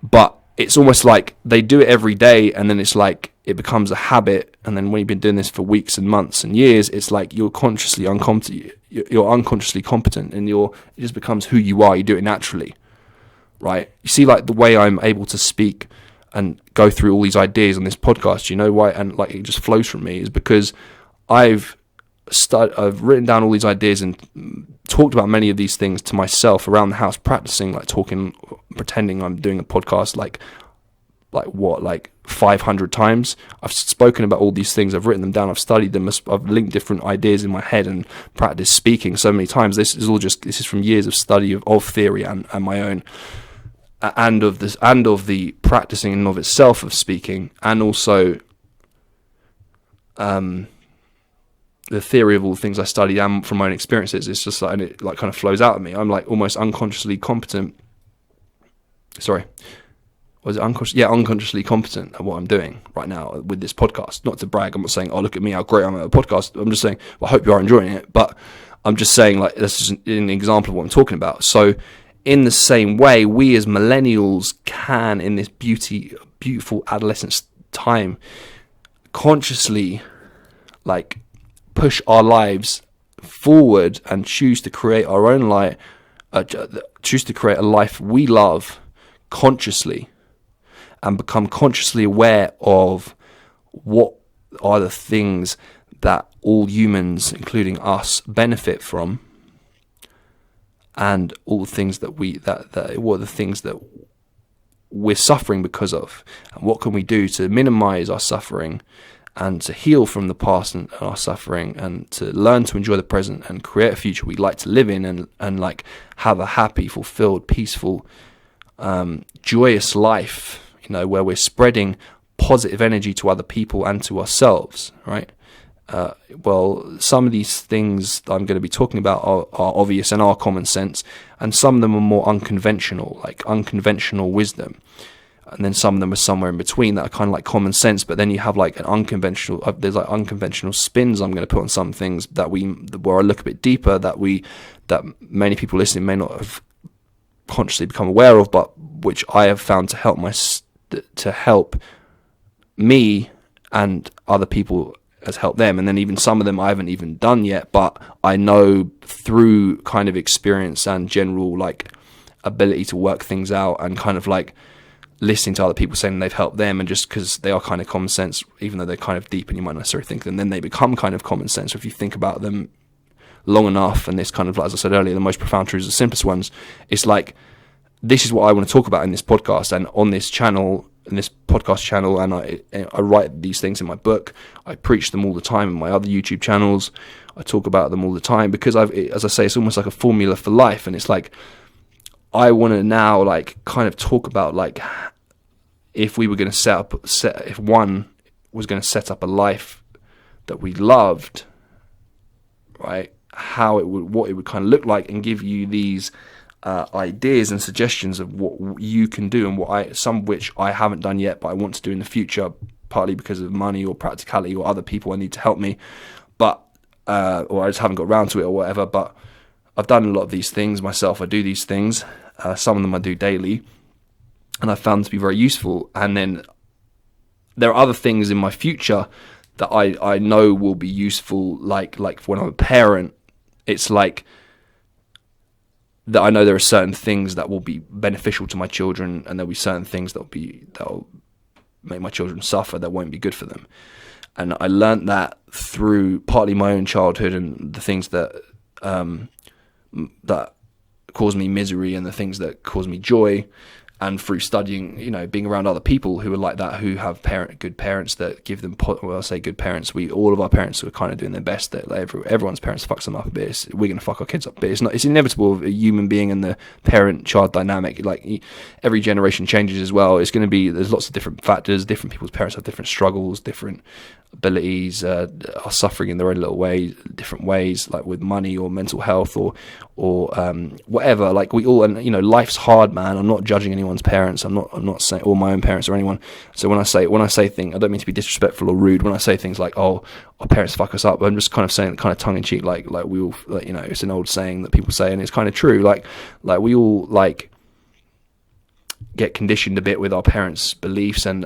but it's almost like they do it every day, and then it's like it becomes a habit, and then when you've been doing this for weeks and months and years, it's like you're consciously uncompetent. You're unconsciously competent, and it just becomes who you are. You do it naturally, right? You see, like the way I'm able to speak and go through all these ideas on this podcast. You know why? And like it just flows from me is because I've written down all these ideas and talked about many of these things to myself around the house, practicing, like talking, pretending I'm doing a podcast, like 500 times. I've spoken about all these things, I've written them down, I've studied them, I've linked different ideas in my head and practiced speaking so many times. This is from years of study of theory and my own. and of this, and of the practicing and of itself of speaking, and also the theory of all the things I studied and from my own experiences. It's just like, and it like kind of flows out of me. I'm like almost unconsciously competent. Sorry, was it unconscious? Yeah, unconsciously competent at what I'm doing right now with this podcast. Not to brag. I'm not saying, oh, look at me, how great I'm at a podcast. I'm just saying, well, I hope you are enjoying it. But I'm just saying, like, this is an example of what I'm talking about. So in the same way, we as millennials can, in this beautiful adolescence time, consciously, like, push our lives forward and choose to create our own life, choose to create a life we love consciously, and become consciously aware of what are the things that all humans, including us, benefit from, and all the things that what are the things that we're suffering because of, and what can we do to minimize our suffering and to heal from the past and our suffering, and to learn to enjoy the present and create a future we'd like to live in, and like have a happy, fulfilled, peaceful, joyous life, you know, where we're spreading positive energy to other people and to ourselves, right? Well, some of these things that I'm going to be talking about are obvious and are common sense, and some of them are more unconventional, like unconventional wisdom. And then some of them are somewhere in between that are kind of like common sense, but then you have like an unconventional, there's like unconventional spins I'm going to put on some things where I look a bit deeper, that many people listening may not have consciously become aware of, but which I have found to help me and other people has helped them. And then even some of them I haven't even done yet, but I know through kind of experience and general like ability to work things out, and kind of like listening to other people saying they've helped them, and just because they are kind of common sense, even though they're kind of deep and you might not necessarily think them, then they become kind of common sense. So if you think about them long enough, and this kind of, as I said earlier, the most profound truths are the simplest ones. It's like, this is what I want to talk about in this podcast and on this channel, in this podcast channel, and I write these things in my book. I preach them all the time in my other YouTube channels. I talk about them all the time because as I say, it's almost like a formula for life. And it's like, I want to now like kind of talk about like, if we were going to if one was going to set up a life that we loved, right, what it would kind of look like, and give you these ideas and suggestions of what you can do, and some which I haven't done yet, but I want to do in the future, partly because of money or practicality or other people I need to help me, but or I just haven't got around to it or whatever. But I've done a lot of these things myself. I do these things. Some of them I do daily, and I found them to be very useful. And then there are other things in my future that I know will be useful, like when I'm a parent. It's like that I know there are certain things that will be beneficial to my children, and there'll be certain things that'll make my children suffer, that won't be good for them. And I learned that through partly my own childhood and the things that that cause me misery and the things that cause me joy, and through studying, you know, being around other people who are like that, who have good parents that give them, well, I say good parents, all of our parents are kind of doing their best. That everyone's parents fucks them up a bit. We're going to fuck our kids up a bit. It's inevitable of a human being and the parent-child dynamic. Like, every generation changes as well. It's going to be, there's lots of different factors. Different people's parents have different struggles, different abilities, are suffering in their own little ways, different ways, like with money or mental health or whatever. Like, we all, and you know, life's hard, man. I'm not judging anyone's parents. I'm not saying, or my own parents or anyone. So when I say things, I don't mean to be disrespectful or rude. When I say things like, oh, our parents fuck us up, I'm just kind of saying, kind of tongue in cheek, like we all, like, you know, it's an old saying that people say, and it's kind of true. Like we all like get conditioned a bit with our parents' beliefs, and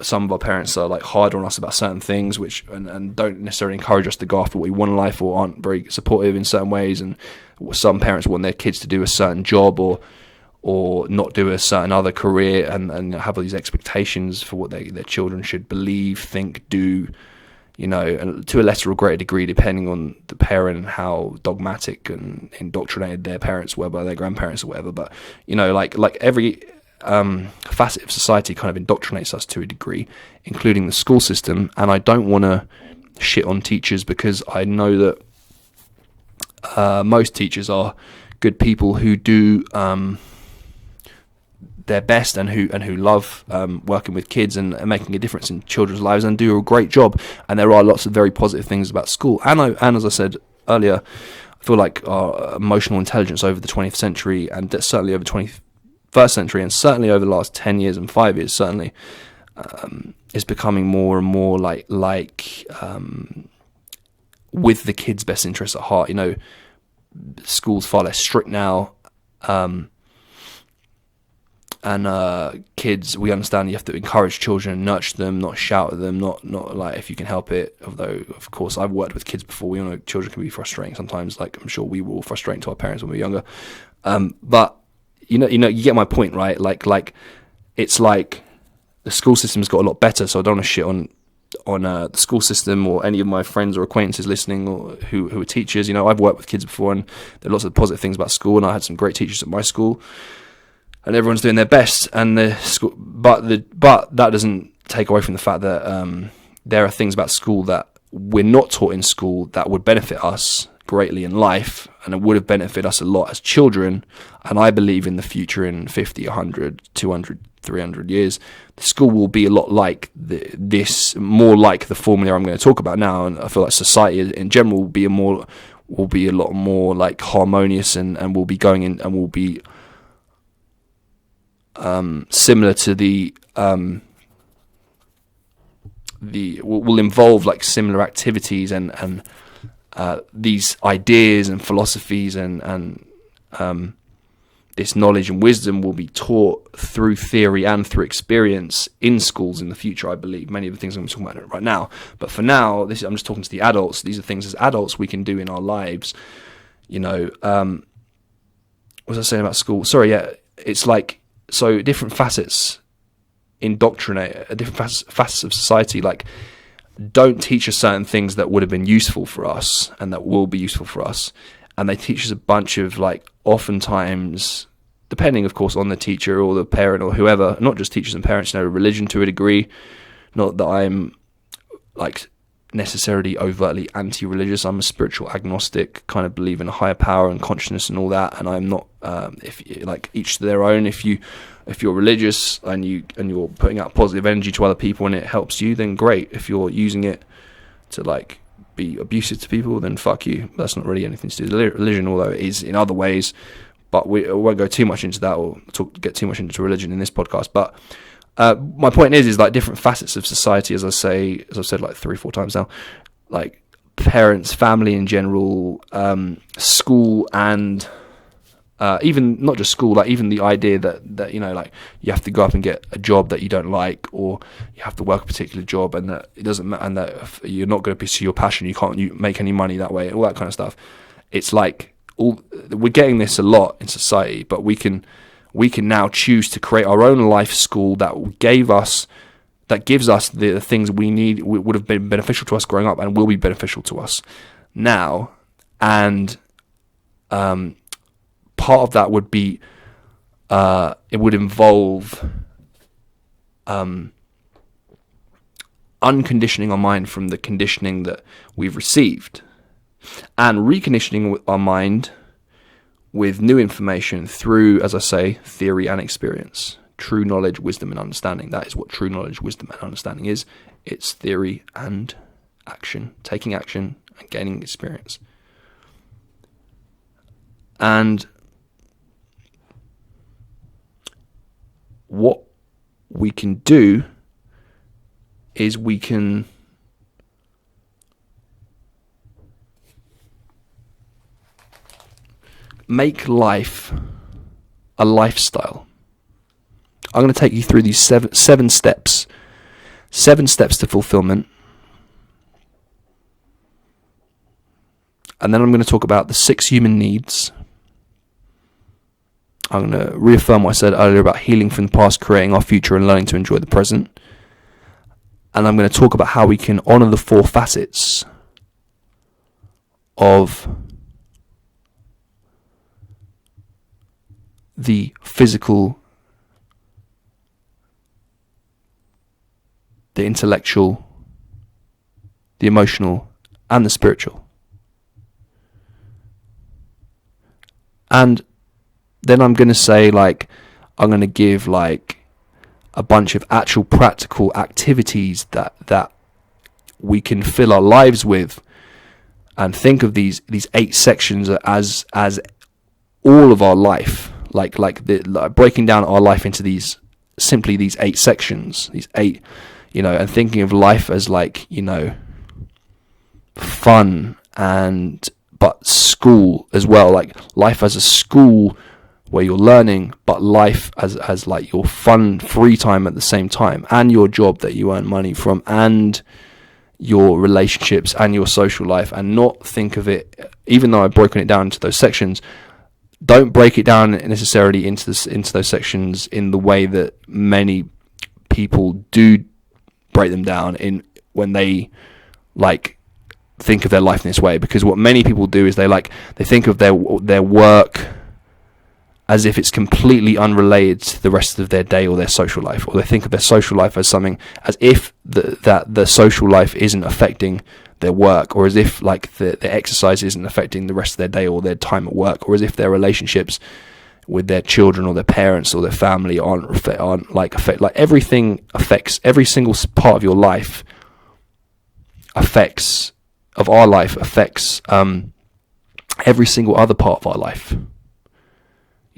some of our parents are like hard on us about certain things, which and don't necessarily encourage us to go after what we want in life, or aren't very supportive in certain ways. And some parents want their kids to do a certain job or not do a certain other career, and have all these expectations for what their children should believe, think, do, you know, and to a lesser or greater degree, depending on the parent and how dogmatic and indoctrinated their parents were by their grandparents or whatever. But, you know, like every facet of society kind of indoctrinates us to a degree, including the school system. And I don't want to shit on teachers, because I know that most teachers are good people who do their best and who love working with kids and making a difference in children's lives and do a great job. And there are lots of very positive things about school. And as I said earlier, I feel like our emotional intelligence over the 20th century and certainly over the 21st century and certainly over the last 10 years and 5 years certainly is becoming more and more like with the kids' best interests at heart. School's far less strict now. And kids, we understand you have to encourage children and nurture them, not shout at them, not like if you can help it. Although, of course, I've worked with kids before. We all know children can be frustrating sometimes. Like I'm sure we were all frustrating to our parents when we were younger. But you get my point, right? Like it's like the school system's got a lot better. So I don't want to shit on the school system or any of my friends or acquaintances listening or who are teachers. I've worked with kids before, and there are lots of positive things about school, and I had some great teachers at my school. And everyone's doing their best, and the school, but that doesn't take away from the fact that there are things about school that we're not taught in school that would benefit us greatly in life, and it would have benefited us a lot as children. And I believe in the future, in 50, 100, 200, 300 years, the school will be a lot like more like the formula I'm going to talk about now. And I feel like society in general will be a lot more like harmonious, and will be going in and will be similar to will involve like similar activities and these ideas and philosophies and this knowledge and wisdom will be taught through theory and through experience in schools in the future. I believe many of the things I'm talking about right now, but for now, I'm just talking to the adults. These are things as adults we can do in our lives. What was I saying about school? Sorry, yeah, it's like. So different facets indoctrinate, different facets of society, like don't teach us certain things that would have been useful for us and that will be useful for us. And they teach us a bunch of like, oftentimes, depending of course on the teacher or the parent or whoever, not just teachers and parents, religion to a degree. Not that I'm like necessarily overtly anti-religious. I'm a spiritual agnostic, kind of believe in a higher power and consciousness and all that. And I'm not, if like each to their own. If you're religious and you're putting out positive energy to other people and it helps you, then great. If you're using it to like be abusive to people, then fuck you. That's not really anything to do with religion, although it is in other ways. But we won't go too much into that or get too much into religion in this podcast. But my point is like different facets of society, as I've said like 3-4 times now, like parents, family in general, school, and even not just school, like even the idea that like you have to go up and get a job that you don't like, or you have to work a particular job, and that it doesn't matter, and that if you're not going to pursue your passion, you make any money that way, all that kind of stuff. It's like we're getting this a lot in society, but we can now choose to create our own life school that gives us the things we need, would have been beneficial to us growing up and will be beneficial to us now. And part of that would be it would involve unconditioning our mind from the conditioning that we've received and reconditioning our mind with new information through, as I say, theory and experience. True knowledge, wisdom, and understanding. That is what true knowledge, wisdom, and understanding is. It's theory and action, taking action and gaining experience. And what we can do is we can make life a lifestyle. I'm going to take you through these seven steps to fulfillment. And then I'm going to talk about the 6 human needs. I'm going to reaffirm what I said earlier about healing from the past, creating our future, and learning to enjoy the present. And I'm going to talk about how we can honor the 4 facets of the physical, the intellectual, the emotional, and the spiritual. And then I'm going to say, like, I'm going to give like a bunch of actual practical activities that we can fill our lives with, and think of these 8 sections as all of our life, like breaking down our life into these 8 sections, these 8, and thinking of life as like, fun, but school as well, like life as a school where you're learning, but life as like your fun, free time at the same time, and your job that you earn money from, and your relationships and your social life. And not think of it, even though I've broken it down into those sections, don't break it down necessarily into those sections in the way that many people do break them down in when they like think of their life in this way. Because what many people do is they think of their work as if it's completely unrelated to the rest of their day or their social life, or they think of their social life as something, as if the social life isn't affecting their work, or as if like the exercise isn't affecting the rest of their day or their time at work, or as if their relationships with their children or their parents or their family aren't like everything affects every single part of your life, affects every single other part of our life.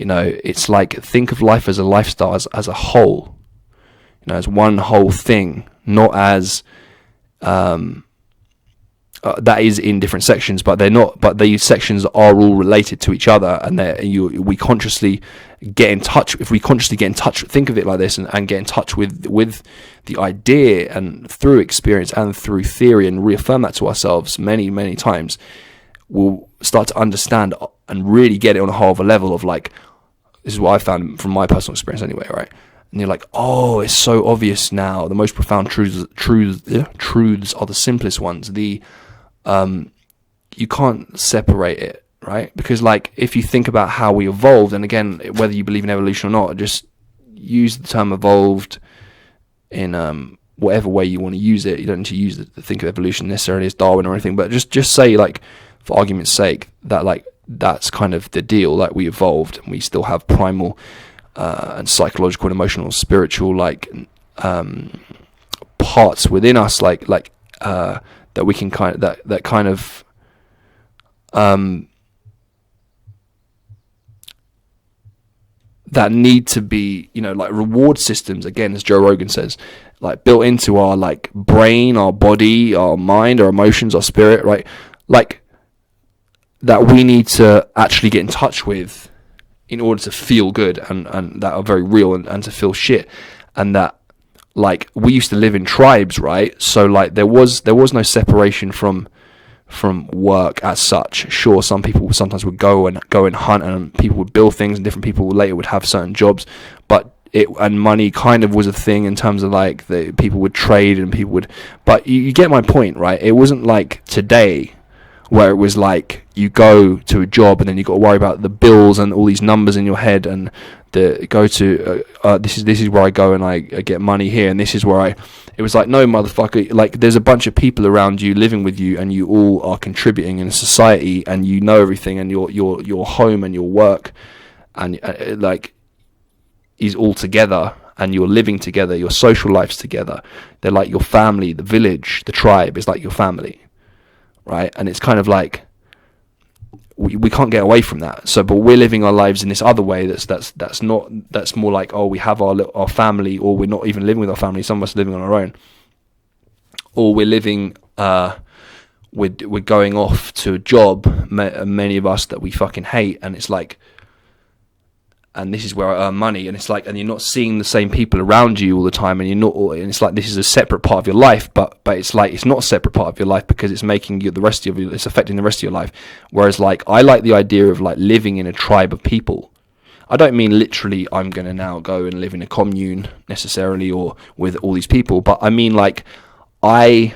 It's like, think of life as a lifestyle, as a whole, as one whole thing, not as that is in different sections, but they're not. But these sections are all related to each other, and we consciously get in touch. If we consciously get in touch, think of it like this, and get in touch with the idea, and through experience and through theory, and reaffirm that to ourselves many, many times, we'll start to understand and really get it on a whole of a level of like, this is what I found from my personal experience anyway, right? And you're like, oh, it's so obvious now. The most profound truths are the simplest ones. You can't separate it, right? Because like, if you think about how we evolved, and again, whether you believe in evolution or not, just use the term evolved in whatever way you want to use it. You don't need to think of evolution necessarily as Darwin or anything, but just say, like, for argument's sake, that like that's kind of the deal. Like, we evolved, and we still have primal and psychological and emotional, spiritual, like parts within us, like that we can that need to be, like reward systems, again, as Joe Rogan says, like built into our like brain, our body, our mind, our emotions, our spirit, right? Like, that we need to actually get in touch with in order to feel good, and that are very real, and to feel shit. And that, like, we used to live in tribes, right? So like there was no separation from work as such. Sure, some people sometimes would go and hunt, and people would build things, and different people later would have certain jobs, but and money kind of was a thing in terms of like the people would trade, and people would, but you get my point, right? It wasn't like today, where it was like you go to a job and then you got to worry about the bills and all these numbers in your head, and this is where I go and I get money here, and this is where it was like, no, motherfucker, like there's a bunch of people around you living with you, and you all are contributing in a society, and you know everything, and your home and your work and like is all together, and you're living together, your social life's together. They're like your family, the village, the tribe is like your family. Right, and it's kind of like we can't get away from that. So, but we're living our lives in this other way. That's more like, oh, we have our family, or we're not even living with our family. Some of us are living on our own, or we're living. We're going off to a job. Many of us that we fucking hate, and it's like, and this is where I earn money, and it's like, and you're not seeing the same people around you all the time, and and it's like, this is a separate part of your life, but it's like, it's not a separate part of your life, because it's making you it's affecting the rest of your life. Whereas like, I like the idea of like living in a tribe of people. I don't mean literally I'm going to now go and live in a commune necessarily, or with all these people, but I mean like, I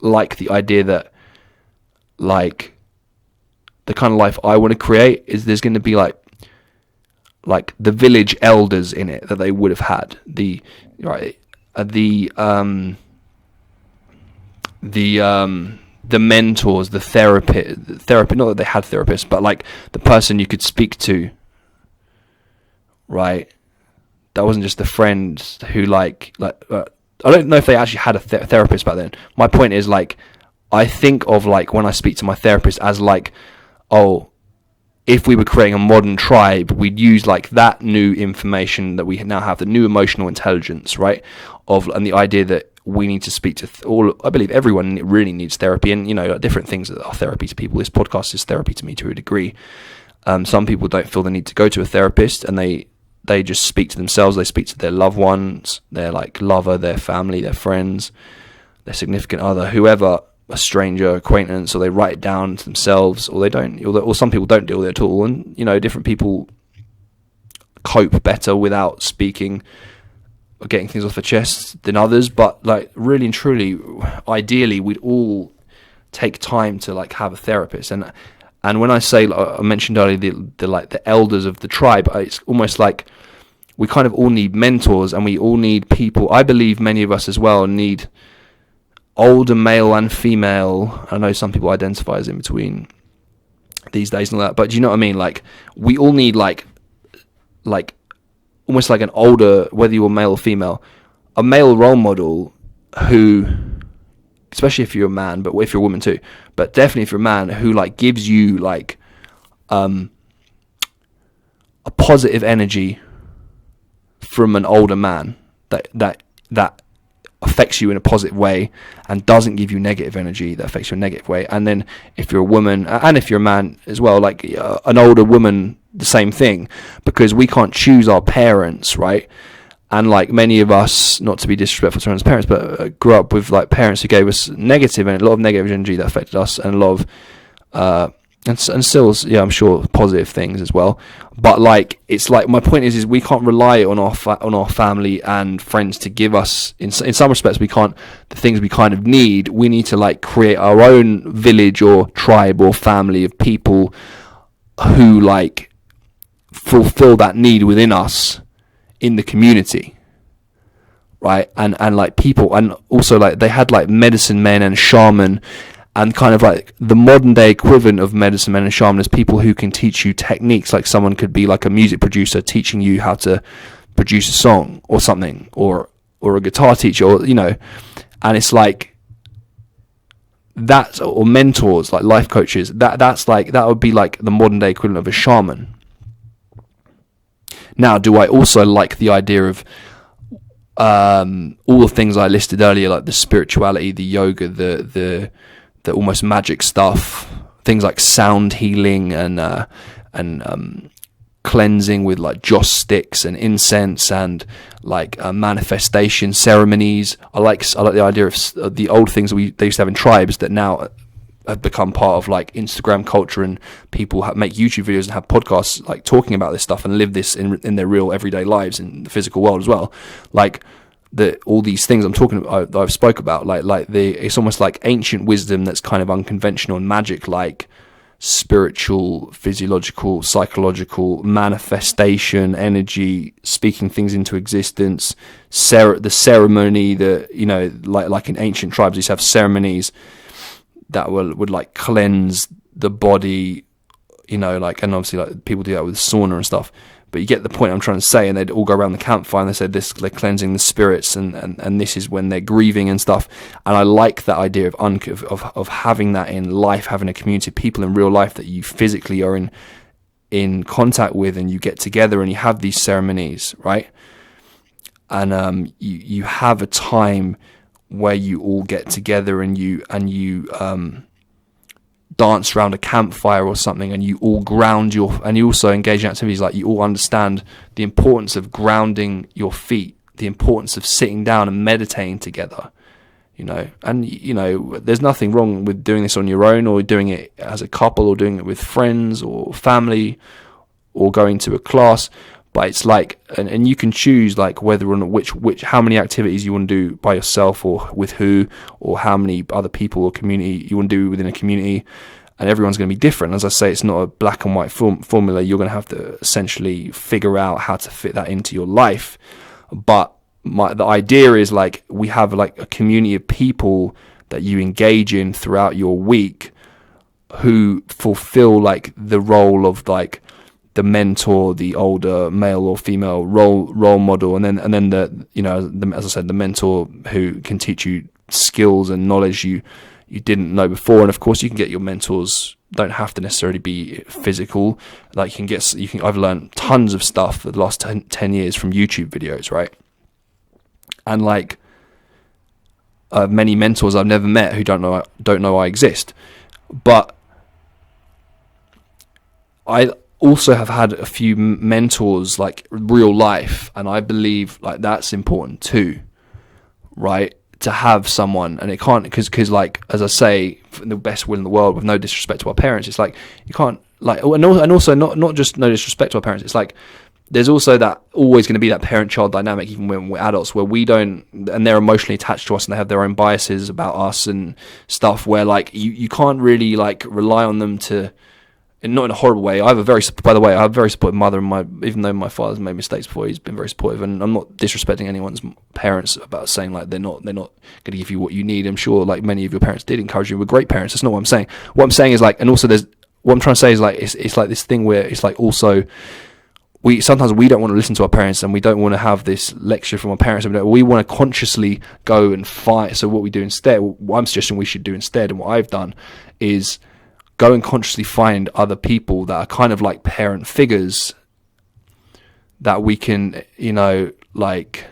like the idea that like the kind of life I want to create is there's going to be like the village elders in it that they would have had, the mentors, the therapy, not that they had therapists, but like the person you could speak to right? That wasn't just a friend who I don't know if they actually had a therapist back then. My point is, like, I think of, like, when I speak to my therapist as, like, oh, if we were creating a modern tribe, we'd use, like, that new information that we now have, the new emotional intelligence, right? And the idea that we need to speak to I believe everyone really needs therapy, and, different things are therapy to people. This podcast is therapy to me to a degree. Some people don't feel the need to go to a therapist, and they just speak to themselves. They speak to their loved ones, their, like, lover, their family, their friends, their significant other, whoever, a stranger, acquaintance, or they write it down to themselves, or they don't, or some people don't deal with it at all. And, different people cope better without speaking or getting things off their chest than others. But, like, really and truly, ideally, we'd all take time to, like, have a therapist. And when I say, like I mentioned earlier, the elders of the tribe, it's almost like we kind of all need mentors, and we all need people. I believe many of us as well need older male and female. I know some people identify as in between these days and all that, but do you know what I mean? Like, we all need like almost like an older, whether you're male or female, a male role model who, especially if you're a man, but if you're a woman too, but definitely if you're a man, who, like, gives you, like, a positive energy from an older man that affects you in a positive way, and doesn't give you negative energy that affects you in a negative way. And then if you're a woman, and if you're a man as well, like, an older woman, the same thing, because we can't choose our parents, right? And, like, many of us, not to be disrespectful to our parents, but grew up with, like, parents who gave us negative, and a lot of negative energy that affected us, and a lot of and still, yeah, I'm sure positive things as well. But, like, it's like, my point is we can't rely on our family and friends to give us, in some respects, we can't, the things we kind of need. We need to, like, create our own village or tribe or family of people who, like, fulfill that need within us in the community, right? And like, people, and also, like, they had, like, medicine men and shaman, and kind of like the modern day equivalent of medicine men and shaman is people who can teach you techniques. Like, someone could be like a music producer teaching you how to produce a song or something, or a guitar teacher, or, and it's like that, or mentors, like life coaches. That's like, that would be like the modern day equivalent of a shaman. Now, do I also like the idea of all the things I listed earlier, like the spirituality, the yoga, the almost magic stuff, things like sound healing and cleansing with, like, joss sticks and incense, and, like, manifestation ceremonies. I like the idea of the old things that they used to have in tribes that now have become part of, like, Instagram culture, and people make YouTube videos and have podcasts, like, talking about this stuff and live this in their real everyday lives in the physical world as well. Like, all these things I'm talking about, I've spoke about, it's almost like ancient wisdom that's kind of unconventional and magic, like spiritual, physiological, psychological, manifestation, energy, speaking things into existence, the ceremony, like in ancient tribes, they used to have ceremonies that would like cleanse the body, like, and obviously, like, people do that with sauna and stuff. But you get the point I'm trying to say, and they'd all go around the campfire and they said this, they're cleansing the spirits, and this is when they're grieving and stuff. And I like that idea of having that in life, having a community of people in real life that you physically are in contact with, and you get together and you have these ceremonies, right? And you have a time where you all get together and you dance around a campfire or something, and you all ground and you also engage in activities like you all understand the importance of grounding your feet, the importance of sitting down and meditating together, and there's nothing wrong with doing this on your own, or doing it as a couple, or doing it with friends or family, or going to a class. But it's like, and you can choose, like, whether or not how many activities you want to do by yourself, or with who, or how many other people or community you want to do within a community. And everyone's going to be different. As I say, it's not a black and white formula. You're going to have to essentially figure out how to fit that into your life. But the idea is, like, we have, like, a community of people that you engage in throughout your week who fulfill, like, the role of, like, the mentor, the older male or female role model, and then as I said, the mentor who can teach you skills and knowledge you didn't know before. And of course, you can get your mentors, don't have to necessarily be physical. Like I've learned tons of stuff for the last 10 years from YouTube videos, right? And like many mentors I've never met who don't know I exist, but I also have had a few mentors, like real life, and I believe like that's important too, right? To have someone, and it can't, because like, as I say, in the best will in the world, with no disrespect to our parents, it's like you can't, like, and also not just no disrespect to our parents, it's like there's also that always going to be that parent-child dynamic even when we're adults, where we don't, and they're emotionally attached to us and they have their own biases about us and stuff, where like you can't really like rely on them to, and not in a horrible way. I have a very supportive mother, and even though my father's made mistakes before, he's been very supportive, and I'm not disrespecting anyone's parents about saying like they're not going to give you what you need. I'm sure like many of your parents did encourage you, were great parents. That's not what I'm saying. What I'm saying is like, and also what I'm trying to say is like, it's like this thing where it's like also, sometimes we don't want to listen to our parents, and we don't want to have this lecture from our parents. We want to consciously go and fight. So what we do instead, what I'm suggesting we should do instead, and what I've done, is go and consciously find other people that are kind of like parent figures that we can, like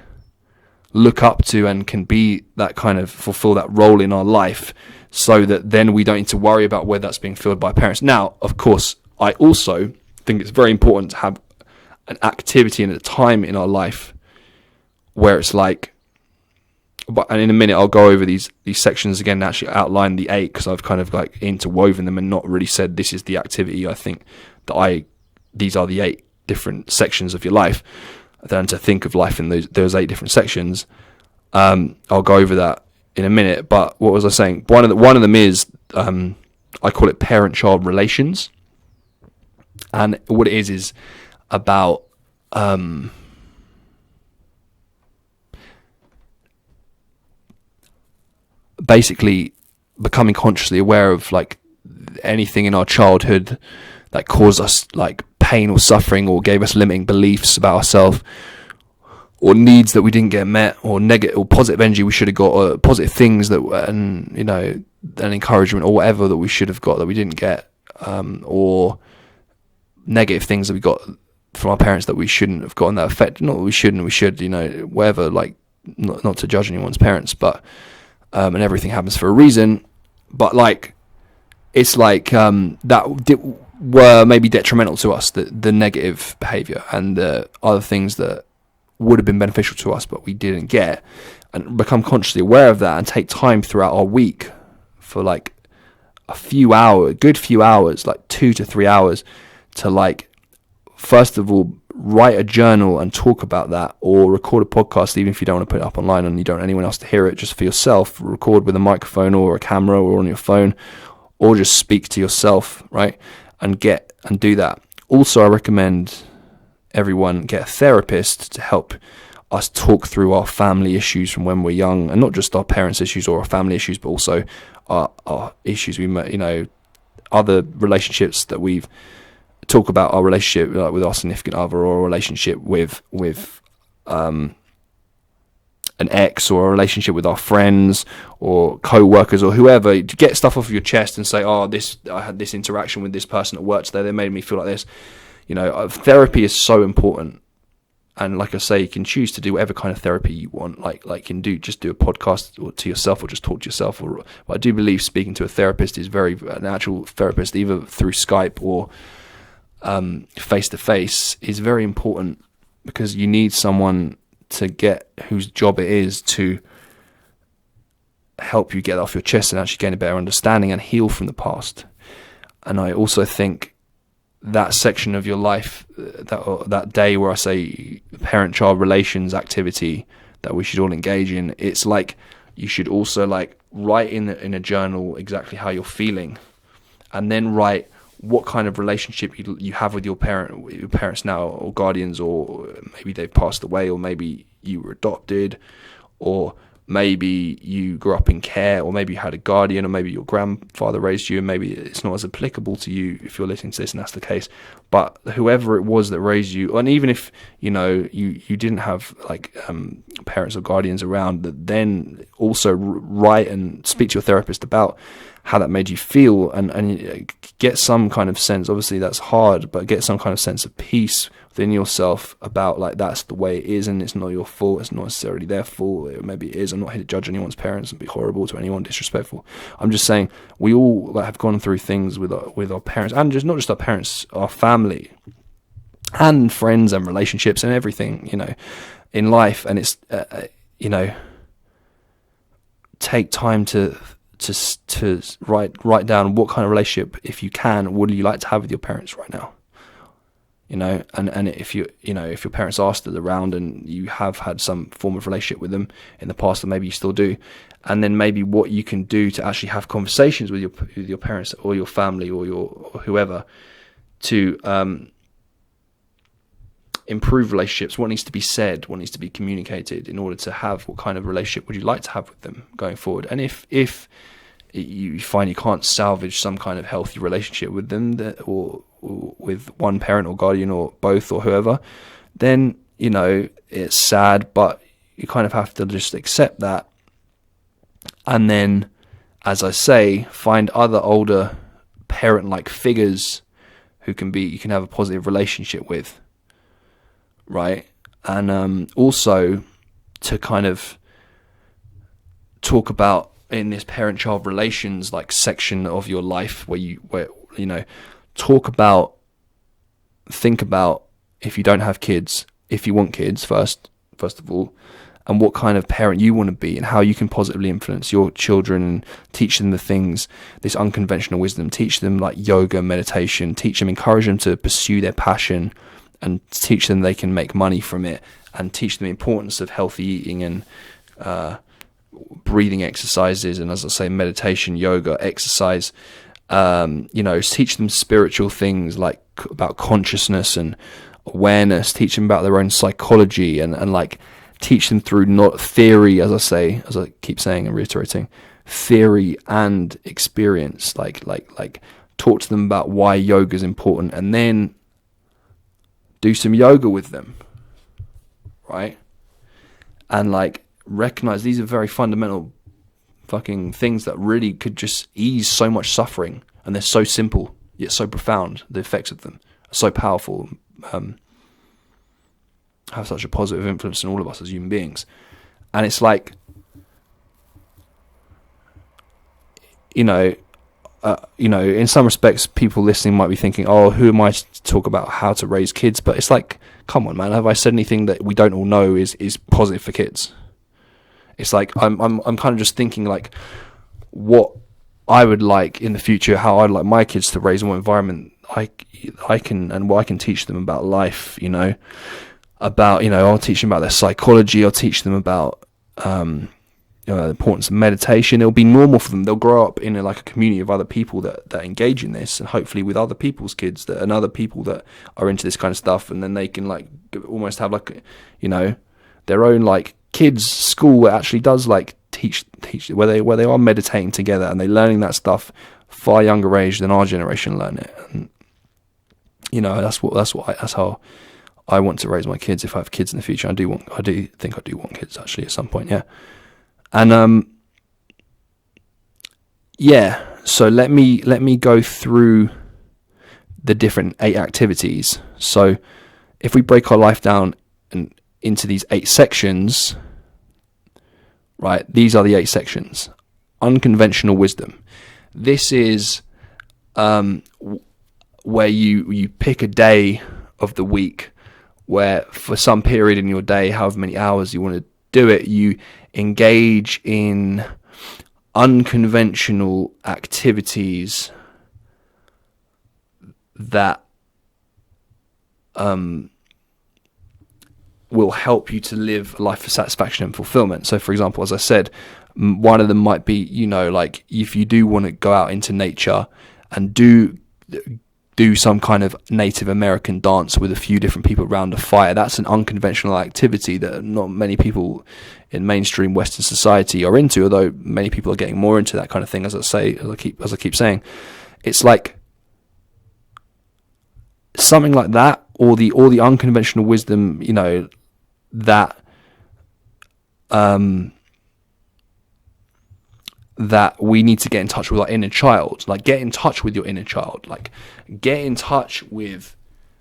look up to, and can be that kind of fulfill that role in our life, so that then we don't need to worry about whether that's being filled by parents. Now, of course, I also think it's very important to have an activity and a time in our life where it's like, and in a minute I'll go over these sections again and actually outline the 8, because I've kind of like interwoven them and not really said this is the activity. I think that these are the 8 different sections of your life, then to think of life in those 8 different sections. I'll go over that in a minute, but what was I saying? One of them is I call it parent-child relations, and what it is about basically becoming consciously aware of like anything in our childhood that caused us like pain or suffering, or gave us limiting beliefs about ourselves, or needs that we didn't get met, or negative or positive energy we should have got, or positive things that, and an encouragement or whatever that we should have got that we didn't get, or negative things that we got from our parents that we shouldn't have gotten, that affect, not that we shouldn't, we should, whatever, like not to judge anyone's parents, but and everything happens for a reason, but like it's like were maybe detrimental to us, the negative behavior and the other things that would have been beneficial to us but we didn't get, and become consciously aware of that, and take time throughout our week for like a good few hours, like 2 to 3 hours, to like, first of all, write a journal and talk about that, or record a podcast, even if you don't want to put it up online and you don't want anyone else to hear it, just for yourself. Record with a microphone or a camera or on your phone, or just speak to yourself, right? And do that. Also, I recommend everyone get a therapist to help us talk through our family issues from when we're young, and not just our parents' issues or our family issues, but also our issues we met, other relationships that we've talk about, our relationship like with our significant other, or a relationship with an ex, or a relationship with our friends or co-workers or whoever. To get stuff off of your chest and say, I had this interaction with this person at work today, they made me feel like this. Therapy is so important, and like I say, you can choose to do whatever kind of therapy you want, like you can just do a podcast or to yourself, or just talk to yourself, but I do believe speaking to a therapist is an actual therapist, either through Skype or face to face, is very important, because you need someone to get whose job it is to help you get off your chest and actually gain a better understanding and heal from the past. And I also think that section of your life, that day where I say parent-child relations activity that we should all engage in, it's like you should also like write in a journal exactly how you're feeling, and then write what kind of relationship you have with your parents now, or guardians, or maybe they've passed away, or maybe you were adopted, or maybe you grew up in care, or maybe you had a guardian, or maybe your grandfather raised you, and maybe it's not as applicable to you if you're listening to this and that's the case. But whoever it was that raised you, and even if you didn't have like parents or guardians around, that then also write and speak to your therapist about how that made you feel, and get some kind of sense. Obviously that's hard, but get some kind of sense of peace within yourself about like that's the way it is, and it's not your fault, it's not necessarily their fault. Maybe it is. I'm not here to judge anyone's parents and be horrible to anyone, disrespectful. I'm just saying we all like have gone through things with our parents, and just not just our parents, our family and friends and relationships and everything in life. And it's take time to write down what kind of relationship, if you can, would you like to have with your parents right now. And if your parents are still around and you have had some form of relationship with them in the past, or maybe you still do, and then maybe what you can do to actually have conversations with your parents or your family or whoever to improve relationships. What needs to be said, what needs to be communicated in order to have, what kind of relationship would you like to have with them going forward? And if you find you can't salvage some kind of healthy relationship with them, or with one parent or guardian or both or whoever, then it's sad, but you kind of have to just accept that. And then, as I say, find other older parent-like figures who you can have a positive relationship with, right? And also to kind of talk about in this parent-child relations like section of your life where think about if you don't have kids, if you want kids first of all, and what kind of parent you want to be, and how you can positively influence your children and teach them the things, this unconventional wisdom, teach them like yoga, meditation, encourage them to pursue their passion, and teach them they can make money from it, and teach them the importance of healthy eating and breathing exercises, and as I say, meditation, yoga, exercise. Teach them spiritual things like about consciousness and awareness, teach them about their own psychology, and like teach them through not theory, as I keep saying and reiterating, theory and experience, like talk to them about why yoga is important, and then do some yoga with them, right? And like recognize these are very fundamental fucking things that really could just ease so much suffering, and they're so simple yet so profound. The effects of them are so powerful, have such a positive influence on all of us as human beings. And it's like, in some respects, people listening might be thinking, "Oh, who am I to talk about how to raise kids?" But it's like, come on, man, have I said anything that we don't all know is positive for kids? It's like I'm kind of just thinking like what I would like in the future, how I'd like my kids to raise, in what environment I can, and what I can teach them about life. I'll teach them about their psychology. I'll teach them about the importance of meditation. It'll be normal for them. They'll grow up in a community of other people that engage in this, and hopefully with other people's kids and other people that are into this kind of stuff, and then they can almost have their own kids school that actually does teach where they are meditating together, and they're learning that stuff far younger age than our generation learn it. And that's how I want to raise my kids if I have kids in the future. I do think I do want kids actually at some point, yeah. And so let me go through the different 8 activities. So if we break our life down into these 8 sections, right? These are the 8 sections. Unconventional wisdom. This is where you pick a day of the week where for some period in your day, however many hours you want to do it, you engage in unconventional activities that will help you to live a life of satisfaction and fulfillment. So, for example, as I said, one of them might be, if you do want to go out into nature and do some kind of Native American dance with a few different people around a fire. That's an unconventional activity that not many people in mainstream Western society are into, although many people are getting more into that kind of thing, as I keep saying. It's like something like that, or the unconventional wisdom, you know, that that we need to get in touch with our inner child. Like, get in touch with your inner child. Like, get in touch with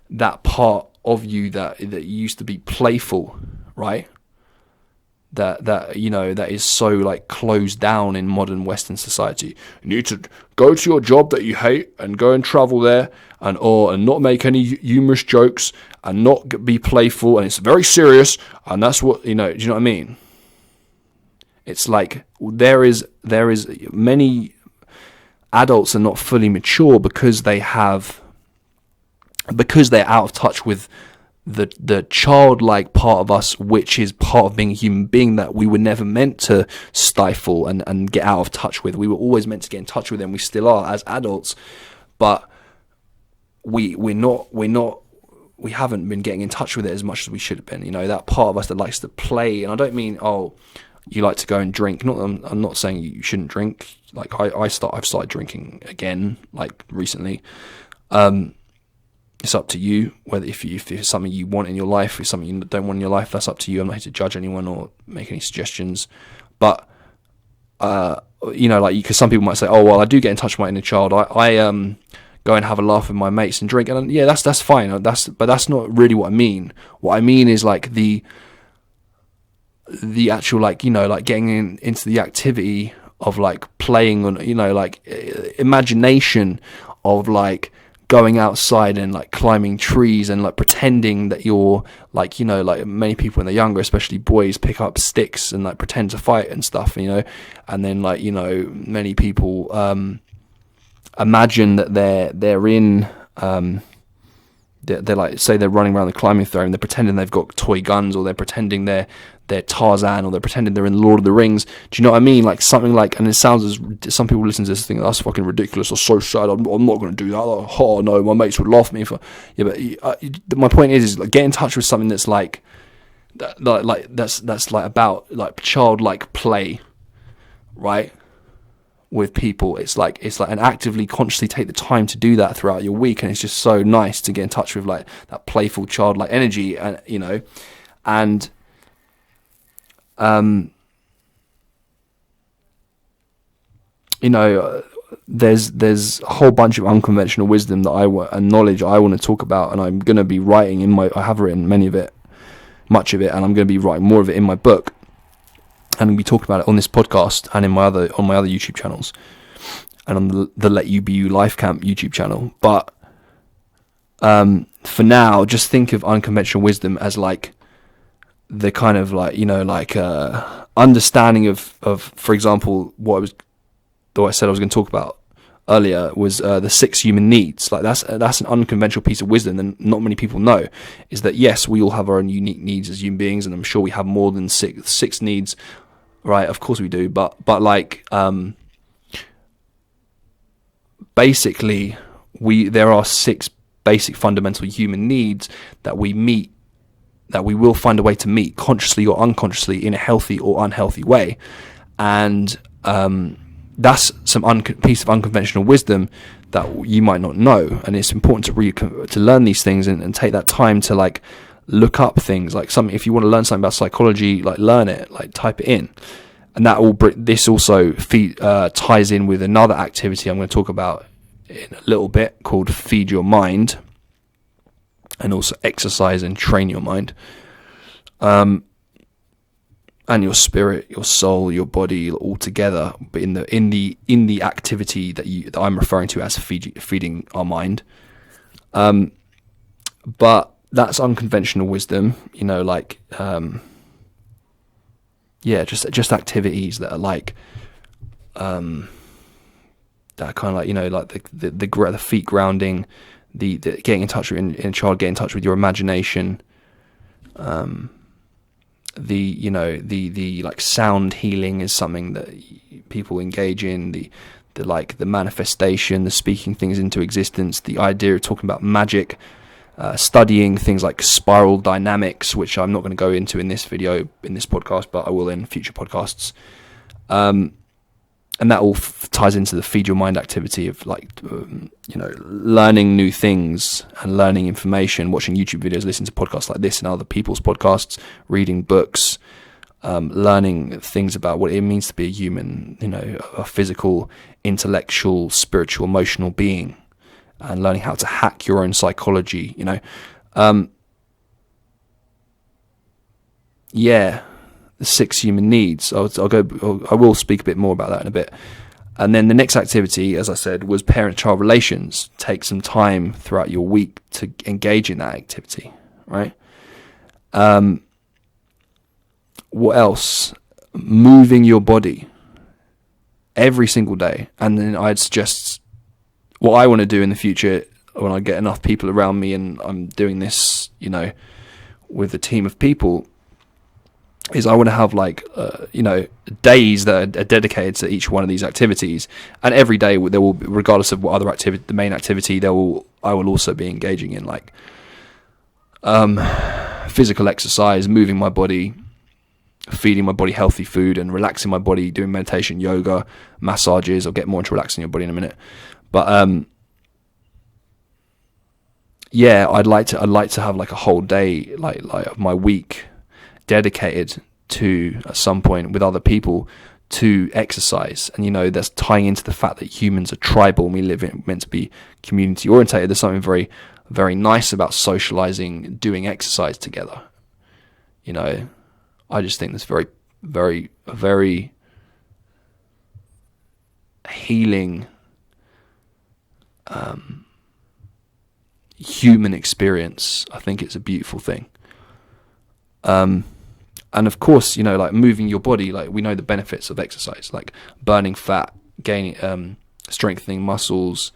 that part of you that used to be playful, right? That you know, that is so like closed down in modern Western society. You need to go to your job that you hate and go and travel there and not make any humorous jokes and not be playful, and it's very serious, and that's what, you know. Do you know what I mean? It's like there is many adults are not fully mature because they're out of touch with the childlike part of us, which is part of being a human being that we were never meant to stifle and get out of touch with. We were always meant to get in touch with them. We still are as adults, but we haven't been getting in touch with it as much as we should have been. You know, that part of us that likes to play, and I don't mean, oh, you like to go and drink. I'm not saying you shouldn't drink. Like I've started drinking again, like recently. It's up to you whether if it's something you want in your life, if it's something you don't want in your life. That's up to you. I'm not here to judge anyone or make any suggestions. But you know, like, because some people might say, oh well, I do get in touch with my inner child. I go and have a laugh with my mates and drink, and yeah, that's fine. But that's not really what I mean. What I mean is like the actual, like, you know, like getting into the activity of like playing on, you know, like imagination of like going outside and like climbing trees and like pretending that you're like, you know, like many people when they're younger, especially boys, pick up sticks and like pretend to fight and stuff, you know. And then, like, you know, many people imagine that they're in they're like, say they're running around the climbing throw and they're pretending they've got toy guns, or they're pretending they're Tarzan, or they're pretending they're in Lord of the Rings. Do you know what I mean? Like something like, and it sounds as, some people listen to this thing, that's fucking ridiculous or so sad, I'm not going to do that. Like, oh no, my mates would laugh at me if but my point is like, get in touch with something that's like that's like about like childlike play, right? With people, it's like, and actively, consciously take the time to do that throughout your week, and it's just so nice to get in touch with like that playful childlike energy, and you know, and you know, there's a whole bunch of unconventional wisdom and knowledge I want to talk about, and I'm going to be writing I have written much of it, and I'm going to be writing more of it in my book. And we'll be talking about it on this podcast and on my other YouTube channels, and on the Let You Be You Life Camp YouTube channel. But for now, just think of unconventional wisdom as like the kind of like, you know, like understanding of, for example, what I said I was going to talk about earlier was the 6 human needs. Like that's an unconventional piece of wisdom that not many people know. Is that yes, we all have our own unique needs as human beings, and I'm sure we have more than six needs. Right, of course we do, but like basically there are 6 basic fundamental human needs that we will find a way to meet, consciously or unconsciously, in a healthy or unhealthy way. And that's some piece of unconventional wisdom that you might not know, and it's important to learn these things and take that time to like look up things. Like if you want to learn something about psychology, like learn it, like type it in. And this also ties in with another activity I'm going to talk about in a little bit, called Feed Your Mind, and also exercise and train your mind, and your spirit, your soul, your body, all together, but in the activity that I'm referring to as feeding our mind. But that's unconventional wisdom, you know, like just activities that are like that are kind of like, you know, like the feet grounding, the getting in touch with in a child, getting in touch with your imagination, the like sound healing is something that people engage in, the the manifestation, the speaking things into existence, the idea of talking about magic, studying things like spiral dynamics, which I'm not going to go into in this video, in this podcast, but I will in future podcasts. And that all ties into the feed your mind activity of learning new things and learning information, watching YouTube videos, listening to podcasts like this and other people's podcasts, reading books, learning things about what it means to be a human, a physical, intellectual, spiritual, emotional being, and learning how to hack your own psychology, the 6 human needs. I will speak a bit more about that in a bit. And then the next activity, as I said, was parent-child relations. Take some time throughout your week to engage in that activity, right? What else? Moving your body every single day. And then I'd suggest what I want to do in the future when I get enough people around me and I'm doing this, with a team of people, is I want to have days that are dedicated to each one of these activities, and every day there will, regardless of what other activity, the main activity, I will also be engaging in physical exercise, moving my body, feeding my body healthy food, and relaxing my body, doing meditation, yoga, massages. I'll get more into relaxing your body in a minute, but I'd like to have a whole day of my week dedicated to, at some point with other people, to exercise. And that's tying into the fact that humans are tribal and we meant to be community orientated. There's something very, very nice about socializing, doing exercise together. I just think that's very, very, very healing human experience. I think it's a beautiful thing. And of course, moving your body, we know the benefits of exercise, like burning fat, gaining, strengthening muscles,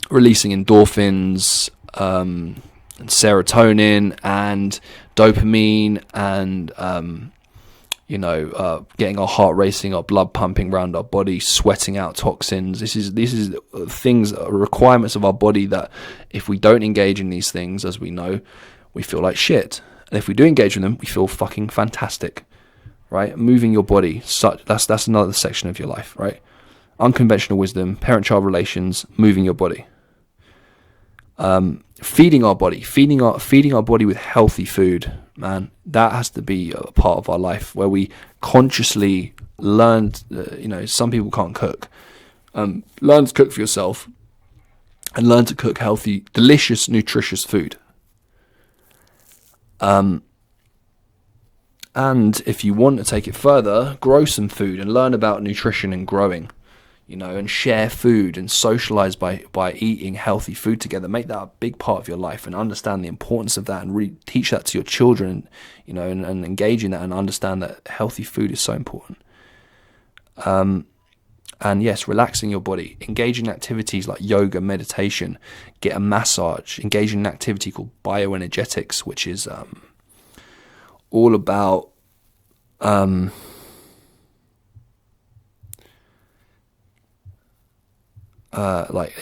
releasing endorphins, and serotonin and dopamine, and getting our heart racing, our blood pumping around our body, sweating out toxins. This is things, requirements of our body that if we don't engage in these things, as we know, we feel like shit. And if we do engage in them, we feel fucking fantastic, right? Moving your body, that's another section of your life, right? Unconventional wisdom, parent-child relations, moving your body. Feeding our body with healthy food, man. That has to be a part of our life where we consciously learn. Some people can't cook. Learn to cook for yourself, and learn to cook healthy, delicious, nutritious food. And if you want to take it further, grow some food and learn about nutrition and growing. And share food and socialize by eating healthy food together. Make that a big part of your life and understand the importance of that, and really teach that to your children, and engage in that and understand that healthy food is so important. And yes, relaxing your body, engage in activities like yoga, meditation, get a massage, engage in an activity called bioenergetics, which is all about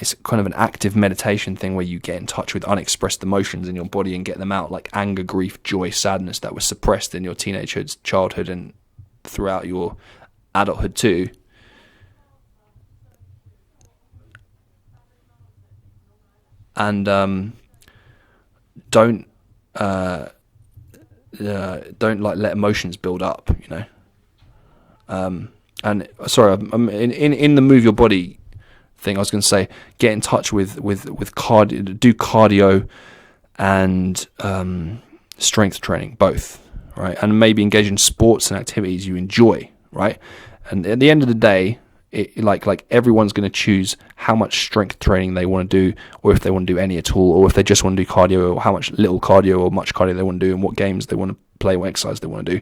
it's kind of an active meditation thing where you get in touch with unexpressed emotions in your body and get them out, like anger, grief, joy, sadness that were suppressed in your teenagehood, childhood, and throughout your adulthood too. And don't let emotions build up, and sorry, I'm in the move your body thing, I was going to say, get in touch with cardio, do cardio and strength training, both, right? And maybe engage in sports and activities you enjoy, right? And at the end of the day, like everyone's going to choose how much strength training they want to do, or if they want to do any at all, or if they just want to do cardio, or how much little cardio or much cardio they want to do, and what games they want to play, what exercise they want to do.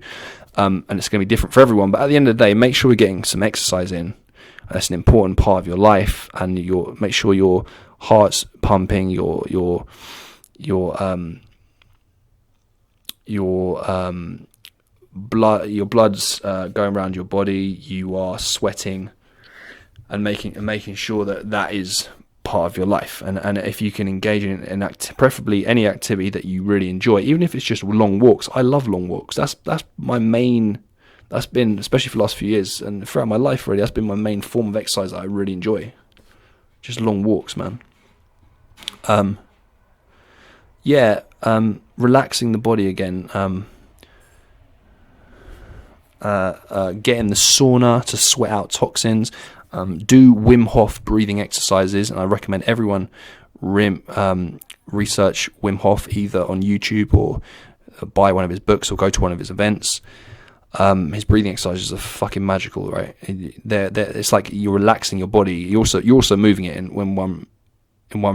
And it's going to be different for everyone. But at the end of the day, make sure we're getting some exercise in. That's an important part of your life, and make sure your heart's pumping, your blood's going around your body. You are sweating, and making sure that is part of your life. And if you can engage in preferably any activity that you really enjoy, even if it's just long walks. I love long walks. That's my main. That's been, especially for the last few years and throughout my life, really, that's been my main form of exercise that I really enjoy. Just long walks, man. Relaxing the body again. Get in the sauna to sweat out toxins. Do Wim Hof breathing exercises, and I recommend everyone research Wim Hof either on YouTube or buy one of his books or go to one of his events. His breathing exercises are fucking magical, right? It's like you're relaxing your body. You're also moving it in one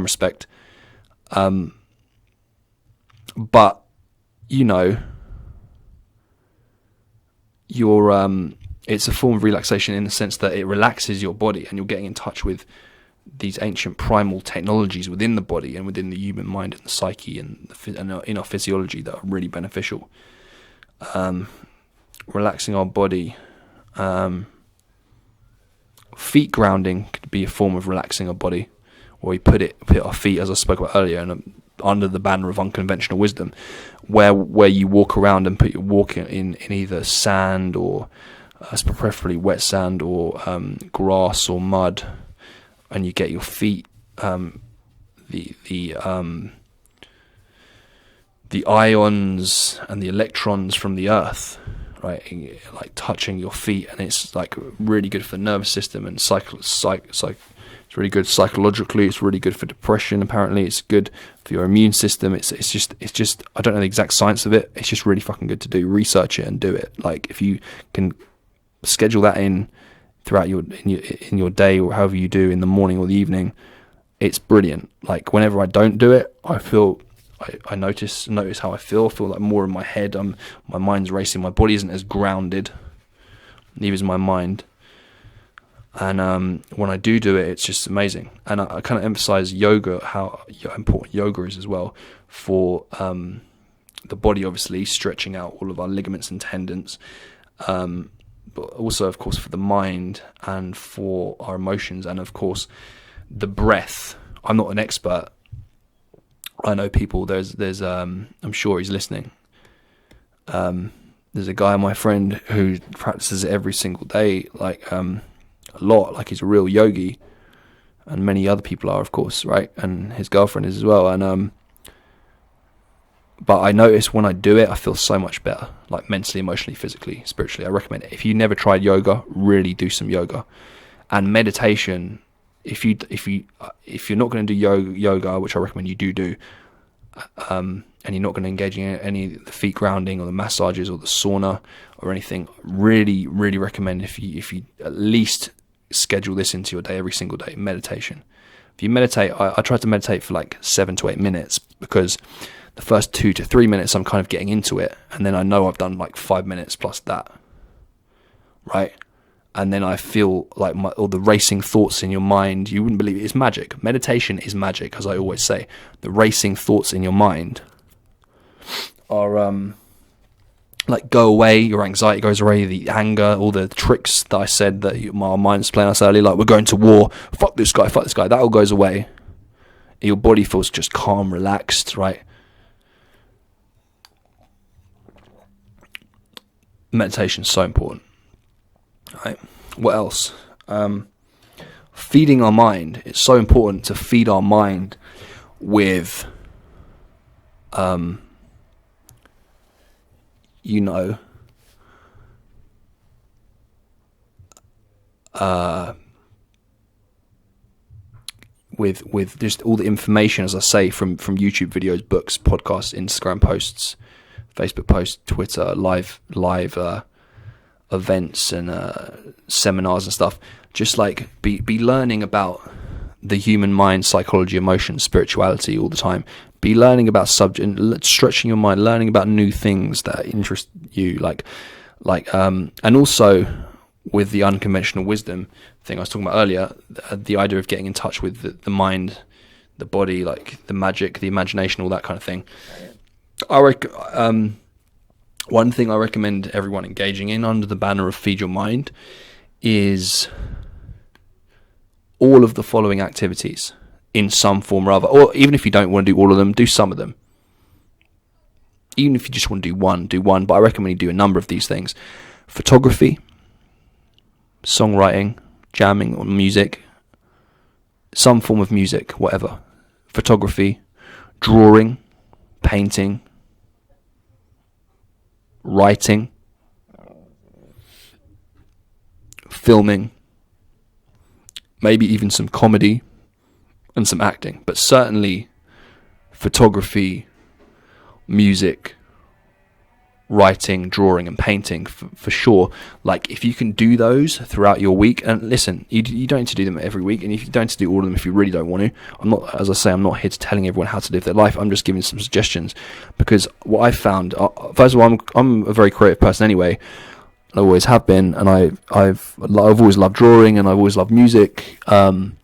respect. But it's a form of relaxation in the sense that it relaxes your body, and you're getting in touch with these ancient primal technologies within the body and within the human mind and the psyche and in our physiology that are really beneficial. Relaxing our body. Feet grounding could be a form of relaxing our body, where we put our feet, as I spoke about earlier, under the banner of unconventional wisdom, where you walk around and put your walk in either sand or preferably wet sand or grass or mud, and you get your feet the ions and the electrons from the earth, right, like touching your feet, and it's like really good for the nervous system and it's really good psychologically. It's really good for depression. Apparently, it's good for your immune system. It's just I don't know the exact science of it. It's just really fucking good to do. Research it and do it. Like if you can schedule that in throughout in your day or however you do in the morning or the evening, it's brilliant. Like whenever I don't do it, I notice how I feel. I feel like more in my head. My mind's racing. My body isn't as grounded. Neither is my mind. And when I do it, it's just amazing. And I kind of emphasize yoga, how important yoga is as well for the body, obviously, stretching out all of our ligaments and tendons. But also, of course, for the mind and for our emotions. And, of course, the breath. I'm not an expert. I know people, there's I'm sure he's listening. There's a guy, my friend, who practices it every single day, like a lot, like he's a real yogi, and many other people are, of course, right? And his girlfriend is as well. And but I notice when I do it, I feel so much better, like mentally, emotionally, physically, spiritually. I recommend it. If you never tried yoga, really do some yoga. And meditation, if you're not going to do yoga, which I recommend you do, and you're not going to engage in any of the feet grounding or the massages or the sauna or anything, really, really recommend if you at least schedule this into your day every single day, meditation. If you meditate, I try to meditate for like 7 to 8 minutes, because the first 2 to 3 minutes I'm kind of getting into it, and then I know I've done like 5 minutes plus that, right? And then I feel like all the racing thoughts in your mind, you wouldn't believe it. It's magic. Meditation is magic, as I always say. The racing thoughts in your mind are like go away. Your anxiety goes away, the anger, all the tricks that I said that my mind's playing us earlier, like we're going to war, fuck this guy, that all goes away. Your body feels just calm, relaxed, right? Meditation's so important. Right. What else? Feeding our mind. It's so important to feed our mind with, with just all the information, as I say, from YouTube videos, books, podcasts, Instagram posts, Facebook posts, Twitter, live events and seminars and stuff. Just like be learning about the human mind, psychology, emotions, spirituality all the time. Be learning about subject, stretching your mind, learning about new things that interest you, and also with the unconventional wisdom thing I was talking about earlier, the idea of getting in touch with the mind, the body, like the magic, the imagination, all that kind of thing. one thing I recommend everyone engaging in under the banner of Feed Your Mind is all of the following activities in some form or other. Or even if you don't want to do all of them, do some of them. Even if you just want to do one. But I recommend you do a number of these things. Photography, songwriting, jamming on music, some form of music, whatever. Photography, drawing, painting, writing, filming, maybe even some comedy and some acting, but certainly photography, music, writing, drawing and painting for sure. Like, if you can do those throughout your week, and listen, you don't need to do them every week, and if you don't need to do all of them if you really don't want to. I'm not here to telling everyone how to live their life. I'm just giving some suggestions, because what I found, first of all, I'm a very creative person anyway. I always have been, and I've always loved drawing, and I've always loved music, and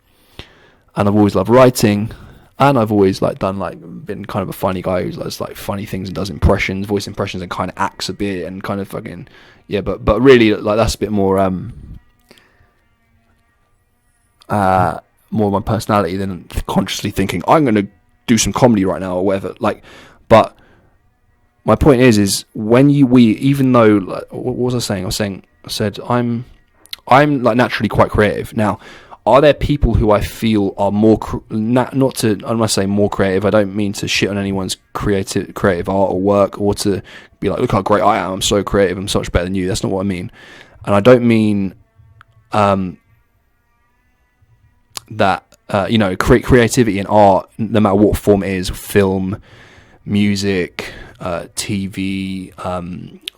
I've always loved writing. And I've always been kind of a funny guy who does like funny things and does voice impressions, and kind of acts a bit and kind of fucking But really, like, that's a bit more more of my personality than consciously thinking I'm going to do some comedy right now or whatever. Like, but my point is when even though, like, what was I saying? I said I'm like naturally quite creative. Now, are there people who I feel are more when I say more creative, I don't mean to shit on anyone's creative art or work, or to be like, look how great I am, I'm so creative, I'm so much better than you. That's not what I mean. And I don't mean that creativity in art, no matter what form it is, film, music, TV,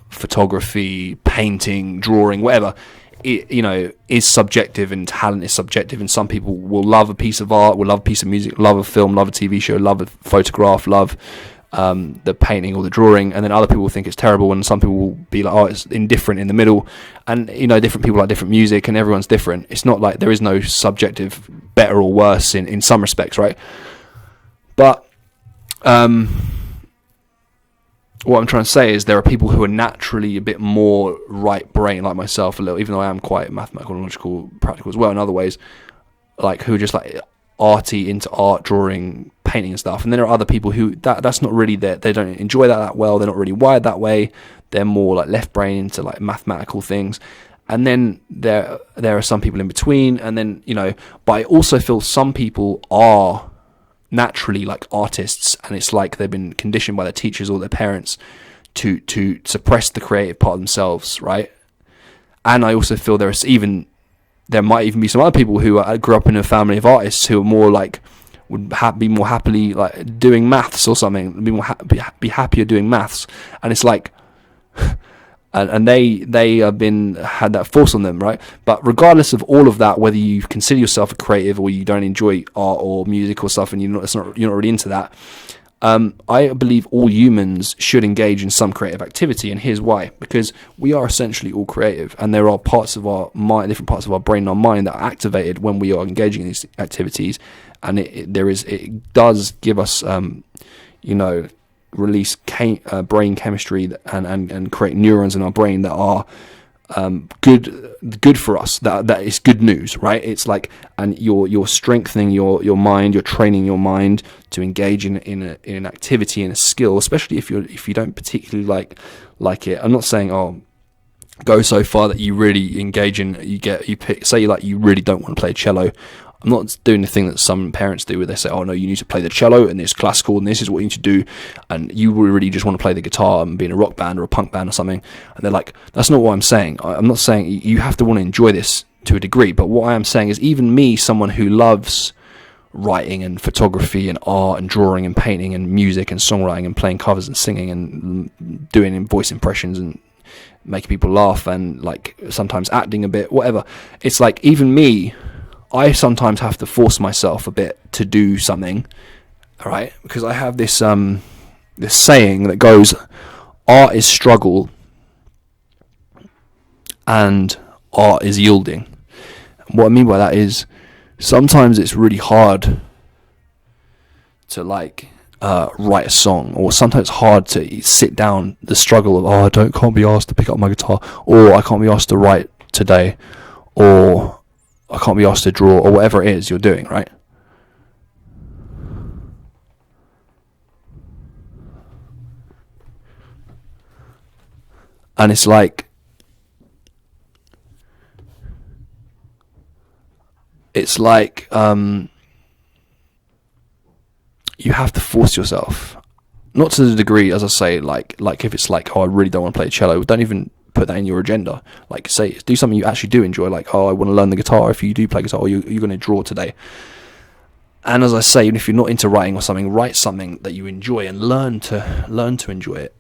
photography, painting, drawing, whatever, it, is subjective, and talent is subjective, and some people will love a piece of art, will love a piece of music, love a film, love a TV show, love a photograph, love the painting or the drawing, and then other people will think it's terrible, and some people will be like, oh, it's indifferent in the middle. And different people like different music, and everyone's different. It's not like there is no subjective better or worse in some respects, right? But what I'm trying to say is there are people who are naturally a bit more right brain, like myself, a little, even though I am quite mathematical and logical, practical as well in other ways, like, who are just like arty, into art, drawing, painting and stuff. And then there are other people who that's not really they don't enjoy that well, they're not really wired that way, they're more like left brain into like mathematical things. And then there are some people in between, and then but I also feel some people are naturally like artists, and it's like they've been conditioned by their teachers or their parents to suppress the creative part of themselves, right? And I also feel there might even be some other people who grew up in a family of artists who are more like would be more happily like doing maths or something, be happier doing maths, and it's like and they have had that force on them, right? But regardless of all of that, whether you consider yourself a creative or you don't enjoy art or music or stuff, and you're not really into that, I believe all humans should engage in some creative activity. And here's why: because we are essentially all creative, and there are parts of our mind, different parts of our brain and our mind, that are activated when we are engaging in these activities, and it does give us release brain chemistry and create neurons in our brain that are good for us. That is good news, right? It's like, and you're strengthening your mind, you're training your mind to engage in an activity, in a skill, especially if you don't particularly like it. I'm not saying go so far that you really engage in, you pick, say you really don't want to play cello. I'm not doing the thing that some parents do where they say, oh no, you need to play the cello and it's classical and this is what you need to do, and you really just want to play the guitar and be in a rock band or a punk band or something. And they're like, that's not what I'm saying. I'm not saying you have to want to enjoy this to a degree, but what I am saying is, even me, someone who loves writing and photography and art and drawing and painting and music and songwriting and playing covers and singing and doing voice impressions and making people laugh and like sometimes acting a bit, whatever, it's like, even me, I sometimes have to force myself a bit to do something, all right? Because I have this this saying that goes, art is struggle and art is yielding. What I mean by that is, sometimes it's really hard to like write a song, or sometimes it's hard to sit down, the struggle of, can't be asked to pick up my guitar, or I can't be asked to write today, or I can't be asked to draw, or whatever it is you're doing, right? And it's like, you have to force yourself, not to the degree, as I say, like if it's like, I really don't want to play cello, don't even put that in your agenda. Like, say, do something you actually do enjoy, like, I want to learn the guitar. If you do play guitar, or you're going to draw today. And as I say, even if you're not into writing or something, write something that you enjoy and learn to enjoy it.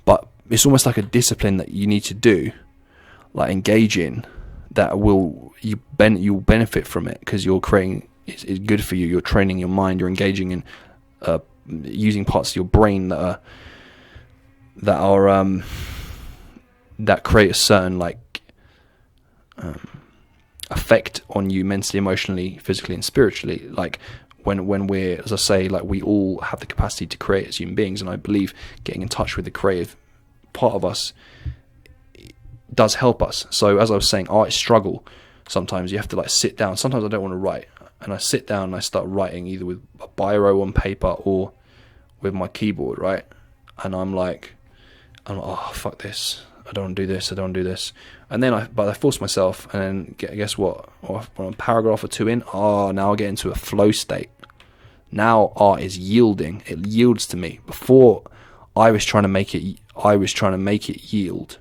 But it's almost like a discipline that you need to do, like engage in, that you'll benefit from it, because you're creating, it's good for you. You're training your mind. You're engaging in using parts of your brain that create a certain effect on you mentally, emotionally, physically, and spiritually. Like when we're, as I say, like, we all have the capacity to create as human beings, and I believe getting in touch with the creative part of us does help us. So as I was saying, I struggle sometimes. You have to like sit down. Sometimes I don't want to write, and I sit down and I start writing either with a biro on paper or with my keyboard, right? And I'm like, oh, fuck this, I don't want to do this, and then I force myself, and then guess what, when a paragraph or two in, now I get into a flow state. Now art is yielding. It yields to me. Before, I was trying to make it yield.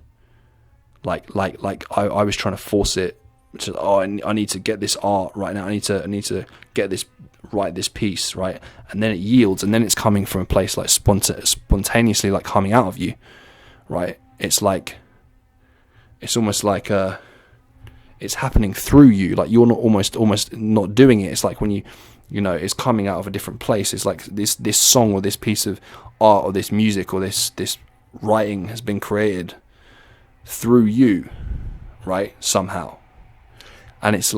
Like I was trying to force it to, I need to get this art right now. I need to get this, write this piece, right? And then it yields, and then it's coming from a place like spontaneously, like coming out of you, right? It's like, it's almost like it's happening through you. Like, you're not almost not doing it. It's like when you know, it's coming out of a different place. It's like this song, or this piece of art, or this music, or this writing has been created through you, right? Somehow. And it's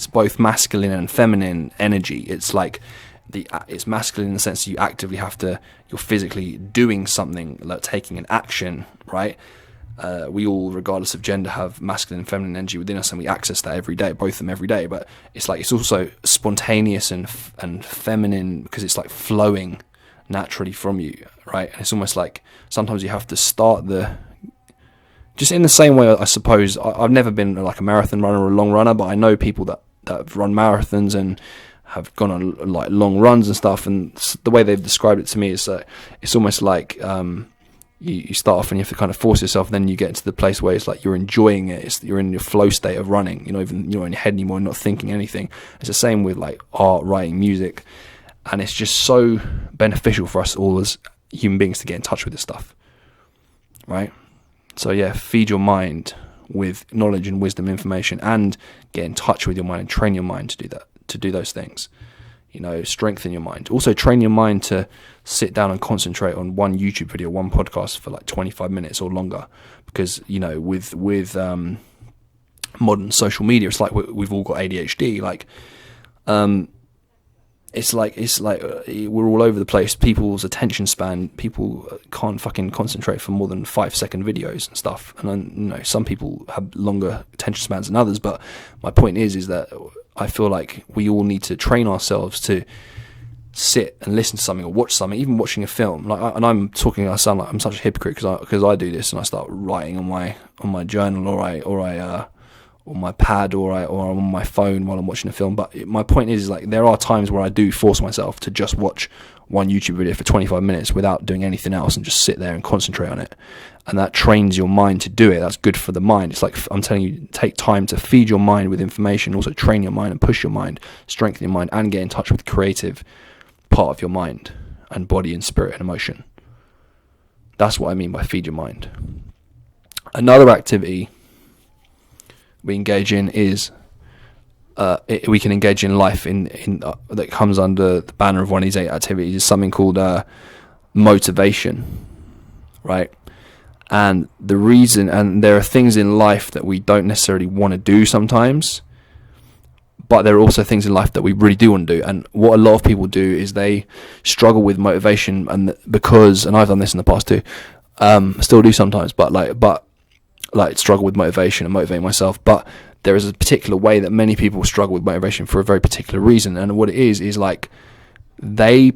both masculine and feminine energy. It's like it's masculine in the sense that you actively you're physically doing something, like taking an action, right? We all, regardless of gender, have masculine and feminine energy within us, and we access that every day, both of them every day. But it's like, it's also spontaneous and feminine, because it's like flowing naturally from you, right? And it's almost like sometimes you have to start just in the same way, I suppose. I've never been like a marathon runner or a long runner, but I know people that have run marathons and have gone on like long runs and stuff, and the way they've described it to me is that it's almost like you start off and you have to kind of force yourself, then you get into the place where it's like you're enjoying it. You're in your flow state of running. You're not even in your head anymore, not thinking anything. It's the same with like art, writing, music, and it's just so beneficial for us all as human beings to get in touch with this stuff, right? So yeah, feed your mind with knowledge and wisdom, information, and get in touch with your mind and train your mind to do that, to do those things. You know, strengthen your mind. Also train your mind to sit down and concentrate on one YouTube video, one podcast for like 25 minutes or longer. Because, you know, with modern social media, it's like we've all got ADHD. Like, it's like we're all over the place. People's attention span, people can't fucking concentrate for more than 5-second videos and stuff. And then, you know, some people have longer attention spans than others. But my point is that I feel like we all need to train ourselves to sit and listen to something or watch something, even watching a film. And I'm talking, I sound like I'm such a hypocrite because I do this, and I start writing on my journal, or my pad, or on my phone while I'm watching a film. But my point is like, there are times where I do force myself to just watch one YouTube video for 25 minutes without doing anything else, and just sit there and concentrate on it. And that trains your mind to do it. That's good for the mind. It's like, I'm telling you, take time to feed your mind with information, also train your mind and push your mind, strengthen your mind, and get in touch with the creative part of your mind and body and spirit and emotion. That's what I mean by feed your mind. Another activity we engage in is we can engage in life in that comes under the banner of one of these 8 activities, is something called motivation, right? And the reason, and there are things in life that we don't necessarily want to do sometimes, but there are also things in life that we really do want to do. And what a lot of people do is they struggle with motivation, and I've done this in the past too, still do sometimes, but struggle with motivation and motivate myself. But there is a particular way that many people struggle with motivation for a very particular reason, and what it is like they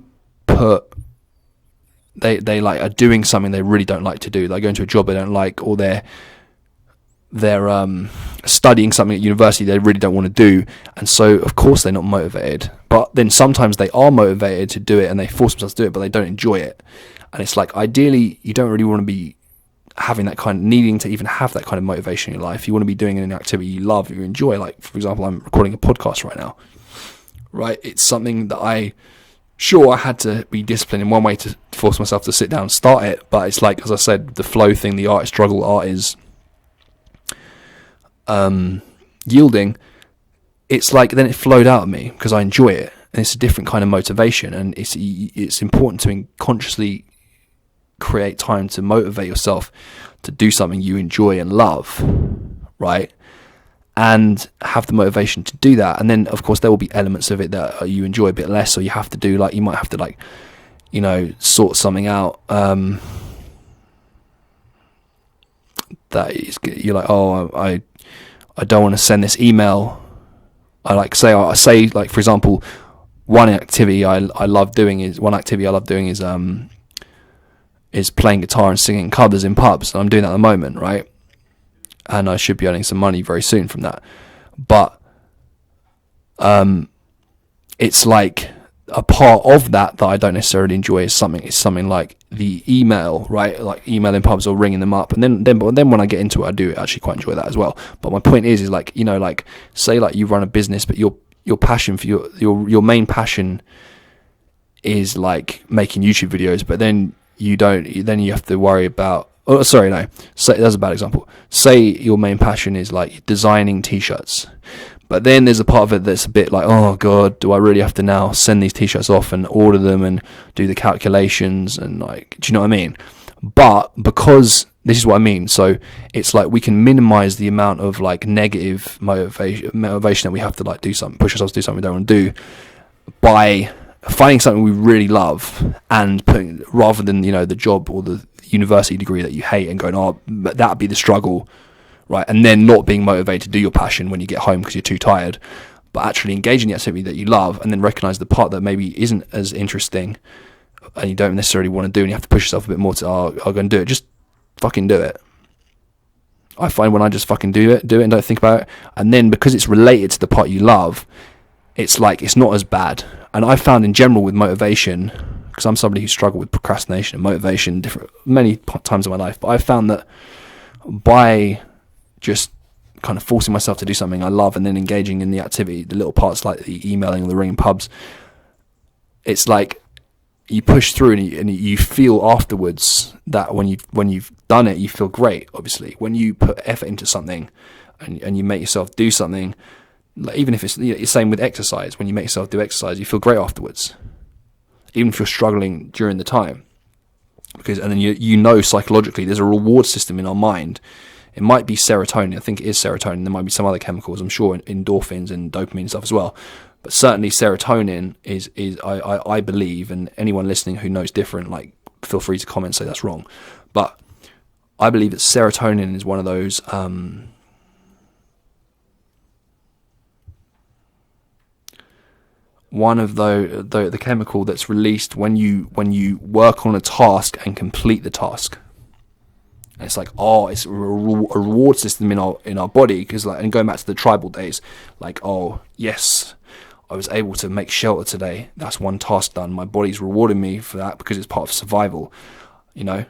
like are doing something they really don't like to do. They go into a job they don't like, or they're studying something at university they really don't want to do, and so of course they're not motivated. But then sometimes they are motivated to do it, and they force themselves to do it, but they don't enjoy it. And it's like, ideally, you don't really want to be having that kind of, needing to even have that kind of motivation in your life. You want to be doing an activity you love, you enjoy. Like, for example, I'm recording a podcast right now, right? It's something that I had to be disciplined in one way to force myself to sit down and start it, but it's like, as I said, the flow thing, the art struggle, art is yielding. It's like, then it flowed out of me because I enjoy it, and it's a different kind of motivation, and it's important to consciously create time to motivate yourself to do something you enjoy and love, right? And have the motivation to do that. And then of course there will be elements of it that you enjoy a bit less, or you have to do, like, you might have to, like, you know, sort something out that is, you're like, oh, I don't want to send this email. I say like, for example, one activity I love doing is playing guitar and singing covers in pubs. And I'm doing that at the moment, right? And I should be earning some money very soon from that. But it's like a part of that I don't necessarily enjoy is something like the email, right? Like emailing pubs or ringing them up. And then when I get into it, I do actually quite enjoy that as well. But my point is like, you know, like, say like you run a business, but your passion for your main passion is like making YouTube videos, but then you have to worry about, say, that's a bad example. Say your main passion is like designing t-shirts, but then there's a part of it that's a bit like, oh god, do I really have to now send these t-shirts off and order them and do the calculations, and like, do you know what I mean? But because this is what I mean, so it's like we can minimize the amount of like negative motivation that we have to like do something, push ourselves to do something we don't want to do, by finding something we really love and putting, rather than, you know, the job or the university degree that you hate and going, oh, that'd be the struggle, right? And then not being motivated to do your passion when you get home because you're too tired, but actually engaging the activity that you love, and then recognize the part that maybe isn't as interesting and you don't necessarily want to do, and you have to push yourself a bit more to, I'll go and do it. Just fucking do it. I find when I just fucking do it and don't think about it, and then because it's related to the part you love, it's like, it's not as bad. And I found in general with motivation, because I'm somebody who struggled with procrastination and motivation many times in my life, but I found that by just kind of forcing myself to do something I love and then engaging in the activity, the little parts like the emailing or the ringing pubs, it's like you push through and you feel afterwards that when you've done it, you feel great. Obviously, when you put effort into something and you make yourself do something, like, even if it's, you know, the same with exercise, when you make yourself do exercise, you feel great afterwards, even if you're struggling during the time, and then you know psychologically there's a reward system in our mind. It might be serotonin. I think it is serotonin. There might be some other chemicals, I'm sure, endorphins and dopamine and stuff as well. But certainly serotonin is I believe, and anyone listening who knows different, like, feel free to comment, say that's wrong. But I believe that serotonin is one of those the chemical that's released when you work on a task and complete the task. And it's like, oh, it's a reward system in our body, because, like, and going back to the tribal days, like, oh yes, I was able to make shelter today. That's one task done. My body's rewarding me for that because it's part of survival, you know.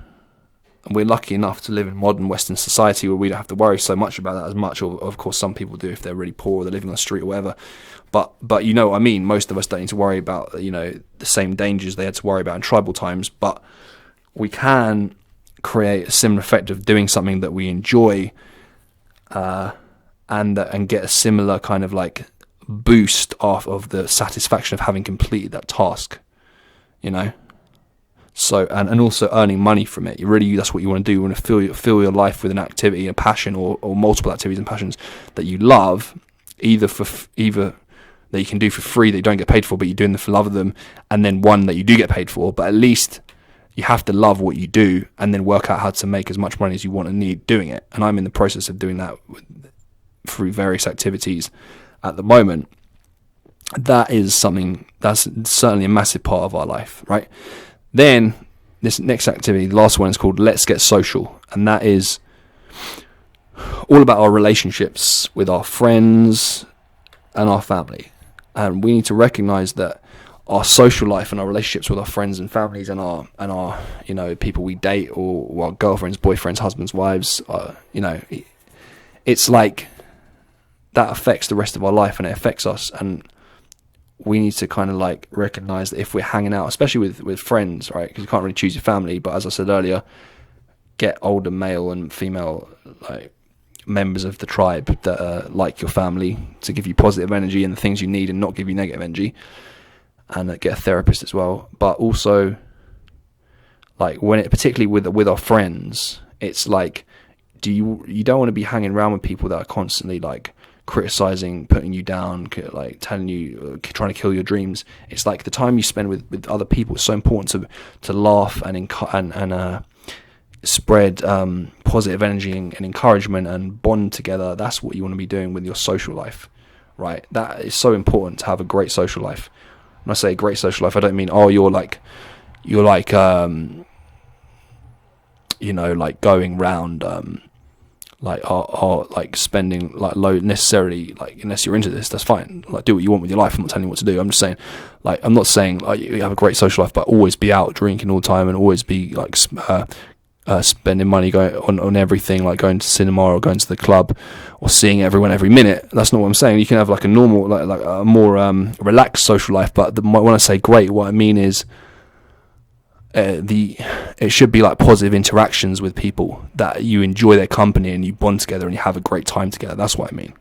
And we're lucky enough to live in modern Western society where we don't have to worry so much about that as much. Or, of course, some people do if they're really poor or they're living on the street or whatever. But you know what I mean. Most of us don't need to worry about, you know, the same dangers they had to worry about in tribal times. But we can create a similar effect of doing something that we enjoy, and get a similar kind of like boost off of the satisfaction of having completed that task, you know. So and also earning money from it. That's what you want to do. You want to fill your life with an activity, a passion, or multiple activities and passions that you love, either that you can do for free that you don't get paid for, but you're doing them for love of them, and then one that you do get paid for. But at least you have to love what you do and then work out how to make as much money as you want and need doing it. And I'm in the process of doing that through various activities at the moment. That is something that's certainly a massive part of our life, right? Then this next activity, the last one, is called Let's Get Social. And that is all about our relationships with our friends and our family. And we need to recognize that our social life and our relationships with our friends and families and our people we date, or our girlfriends, boyfriends, husbands, wives, it's like that affects the rest of our life, and it affects us. And we need to kind of like recognize that if we're hanging out, especially with friends, right? Because you can't really choose your family, but as I said earlier, get older male and female like members of the tribe that are like your family, to give you positive energy and the things you need and not give you negative energy. And get a therapist as well. But also, like, particularly with our friends, it's like, you don't want to be hanging around with people that are constantly like criticizing, putting you down, like telling you, trying to kill your dreams. It's like the time you spend with other people is so important to laugh and spread positive energy and encouragement and bond together. That's what you want to be doing with your social life, right? That is so important, to have a great social life. When I say great social life, I don't mean you're going round like spending like low necessarily, like, unless you're into this, that's fine. Like, do what you want with your life. I'm not telling you what to do. I'm just saying, like, I'm not saying like you have a great social life, but always be out drinking all the time and always be like spending money going on everything, like going to cinema or going to the club or seeing everyone every minute. That's not what I'm saying. You can have like a normal, like a more relaxed social life. But when I say great, what I mean is it should be like positive interactions with people that you enjoy their company and you bond together and you have a great time together. That's what I mean,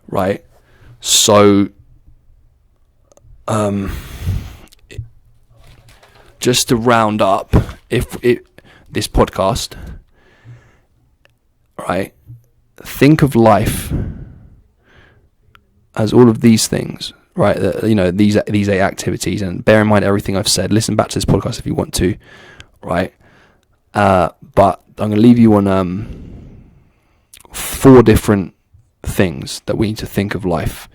right? So just to round up, this podcast, right, think of life as all of these things, right? These 8 activities, and bear in mind everything I've said. Listen back to this podcast if you want to, right? But I'm going to leave you on 4 different things that we need to think of life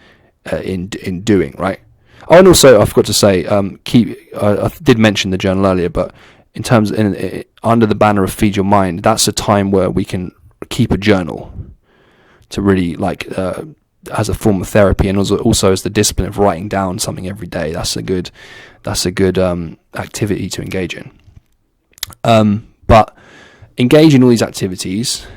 in doing, right? Oh, and also I forgot to say, I did mention the journal earlier, but in terms under the banner of Feed Your Mind, that's a time where we can keep a journal to really as a form of therapy, and also as the discipline of writing down something every day. That's a good activity to engage in. But engage in all these activities,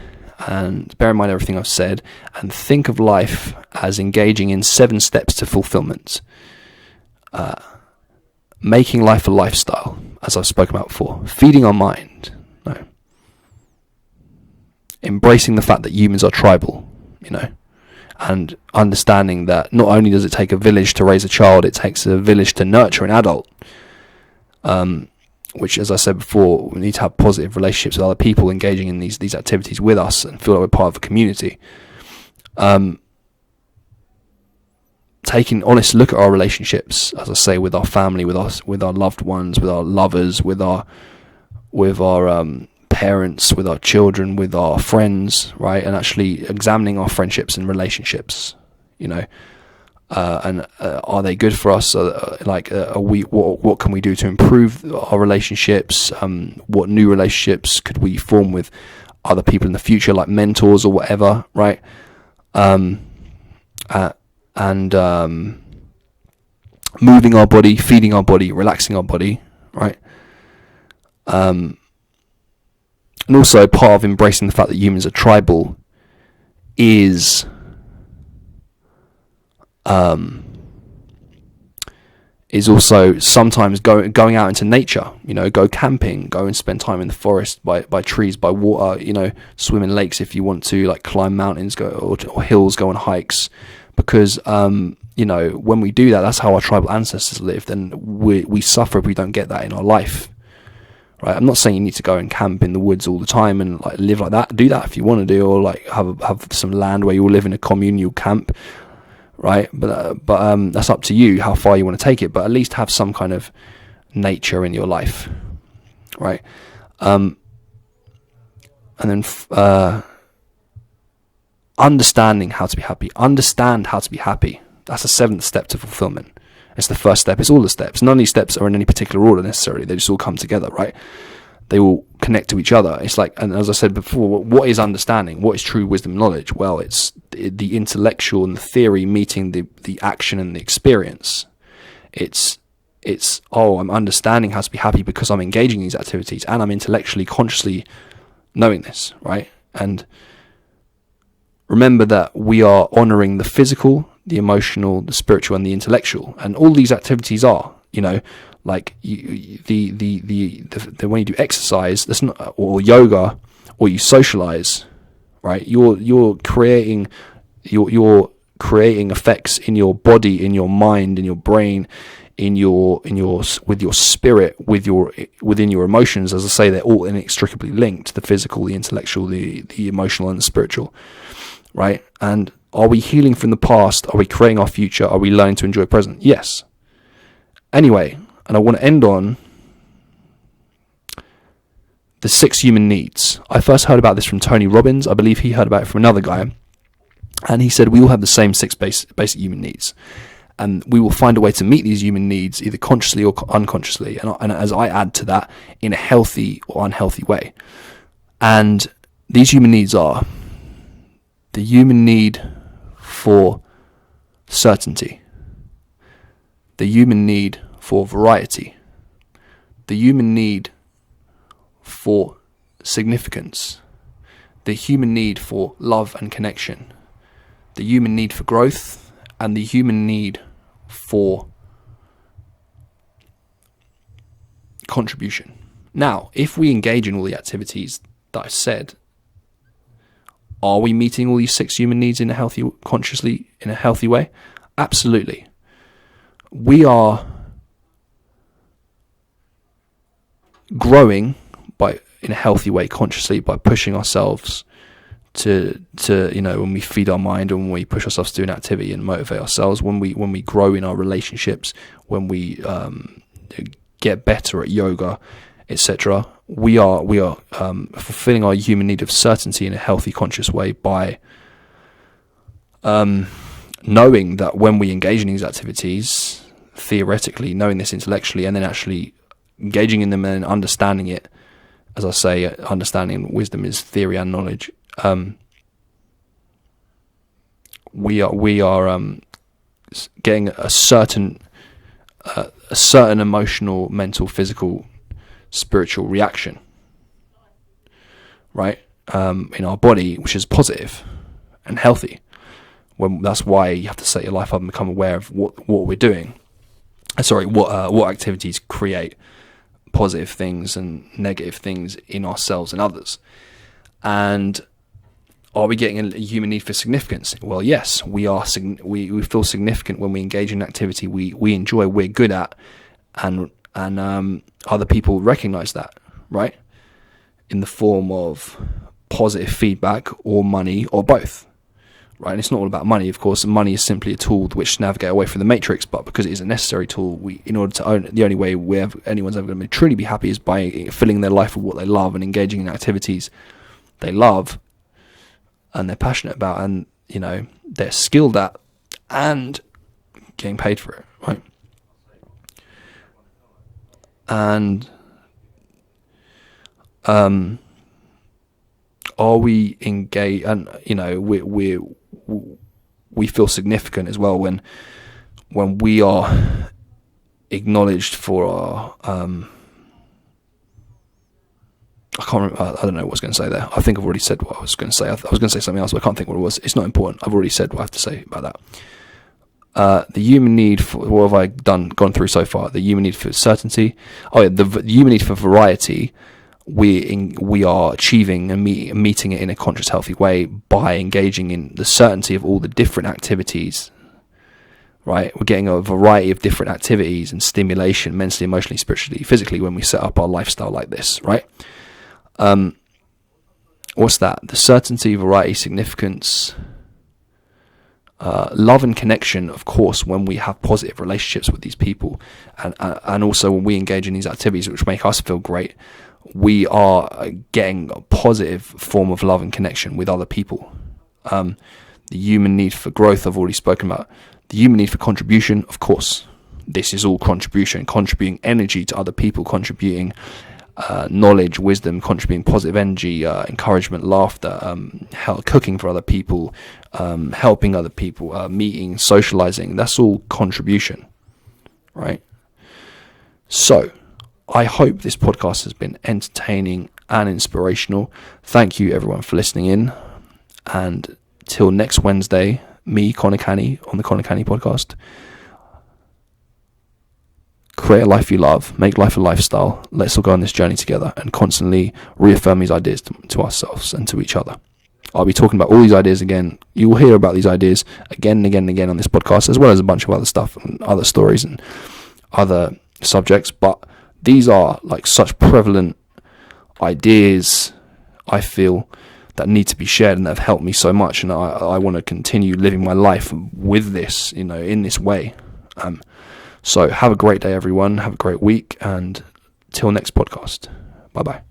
and bear in mind everything I've said, and think of life as engaging in 7 steps to fulfillment. Making life a lifestyle, as I've spoken about before. Feeding our mind. No. Embracing the fact that humans are tribal, and understanding that not only does it take a village to raise a child, it takes a village to nurture an adult. Which, as I said before, we need to have positive relationships with other people engaging in these activities with us and feel like we're part of a community. Taking honest look at our relationships, as I say, with our family, with our loved ones, with our lovers, with our parents, with our children, with our friends, right? And actually examining our friendships and relationships, and are they good for us? Are we? What can we do to improve our relationships? What new relationships could we form with other people in the future, like mentors or whatever, right? And moving our body, feeding our body, relaxing our body, right? And also part of embracing the fact that humans are tribal is also sometimes going out into nature, go camping, go and spend time in the forest by trees, by water, swim in lakes if you want to, like climb mountains, or hills, go on hikes. Because, when we do that, that's how our tribal ancestors lived, and we suffer if we don't get that in our life, right? I'm not saying you need to go and camp in the woods all the time and like live like that. Do that if you want to do, or like have some land where you all live in a communal camp, right? But that's up to you how far you want to take it. But at least have some kind of nature in your life, right? And then understanding how to be happy. Understand how to be happy. That's the 7th step to fulfillment. It's the first step. It's all the steps. None of these steps are in any particular order necessarily. They just all come together, right? They all connect to each other. It's like, and as I said before, what is understanding? What is true wisdom knowledge? Well, it's the intellectual and the theory meeting the action and the experience. It's I'm understanding how to be happy because I'm engaging in these activities and I'm intellectually, consciously knowing this, right? And remember that we are honoring the physical, the emotional, the spiritual, and the intellectual, and all these activities are, like the when you do exercise, that's not, or yoga, or you socialize, right? You're creating effects in your body, in your mind, in your brain, with your spirit, within your emotions. As I say, they're all inextricably linked: the physical, the intellectual, the emotional, and the spiritual, right? And are we healing from the past? Are we creating our future? Are we learning to enjoy present? Yes. Anyway, and I want to end on the 6 human needs. I first heard about this from Tony Robbins. I believe he heard about it from another guy. And he said we all have the same 6 basic human needs. And we will find a way to meet these human needs either consciously or unconsciously. And as I add to that, in a healthy or unhealthy way. And these human needs are the human need for certainty, the human need for variety, the human need for significance, the human need for love and connection, the human need for growth, and the human need for contribution. Now, if we engage in all the activities that I said, are we meeting all these 6 human needs in a healthy way? Absolutely. We are growing in a healthy way consciously by pushing ourselves to when we feed our mind, and when we push ourselves to do an activity and motivate ourselves, when we grow in our relationships, when we get better at yoga, etc. We are fulfilling our human need of certainty in a healthy, conscious way by knowing that when we engage in these activities, theoretically, knowing this intellectually, and then actually engaging in them and understanding it. As I say, understanding wisdom is theory and knowledge. We are getting a certain emotional, mental, physical, spiritual reaction, right, in our body, which is positive and healthy. That's why you have to set your life up and become aware of what we're doing. What activities create positive things and negative things in ourselves and others. And are we getting a human need for significance? Well, yes, we are. We feel significant when we engage in an activity we enjoy, we're good at, and other people recognize that, right? In the form of positive feedback or money or both, right? And it's not all about money, of course. Money is simply a tool which to navigate away from the matrix, but because it is a necessary tool, in order to own it, the only way anyone's ever going to truly be happy is by filling their life with what they love and engaging in activities they love and they're passionate about, and they're skilled at, and getting paid for it, right? And are we engaged? And we feel significant as well when we are acknowledged for our I can't remember, I don't know what I was going to say there. I think I've already said what I was going to say. I was going to say something else, but I can't think what it was. It's not important. I've already said what I have to say about that. The human need for, what have I gone through so far? The human need for certainty. Oh yeah, the human need for variety. We are achieving and meeting it in a conscious, healthy way by engaging in the certainty of all the different activities. Right, we're getting a variety of different activities and stimulation, mentally, emotionally, spiritually, physically, when we set up our lifestyle like this. Right. What's that? The certainty, variety, significance. love and connection, of course, when we have positive relationships with these people, and also when we engage in these activities which make us feel great, we are getting a positive form of love and connection with other people. The human need for growth, I've already spoken about. The human need for contribution, of course. This is all contribution, contributing energy to other people, contributing knowledge, wisdom, contributing positive energy, encouragement, laughter, cooking for other people, helping other people, meeting, socializing. That's all contribution, right? So I hope this podcast has been entertaining and inspirational. Thank you everyone for listening in, and till next Wednesday, me, Conor Canney, on the Conor Canney Podcast. Create a life you love, make life a lifestyle. Let's all go on this journey together and constantly reaffirm these ideas to ourselves and to each other. I'll be talking about all these ideas again. You will hear about these ideas again and again and again on this podcast, as well as a bunch of other stuff and other stories and other subjects. But these are like such prevalent ideas, I feel, that need to be shared and that have helped me so much. And I want to continue living my life with this, in this way. So have a great day, everyone. Have a great week, and till next podcast. Bye-bye.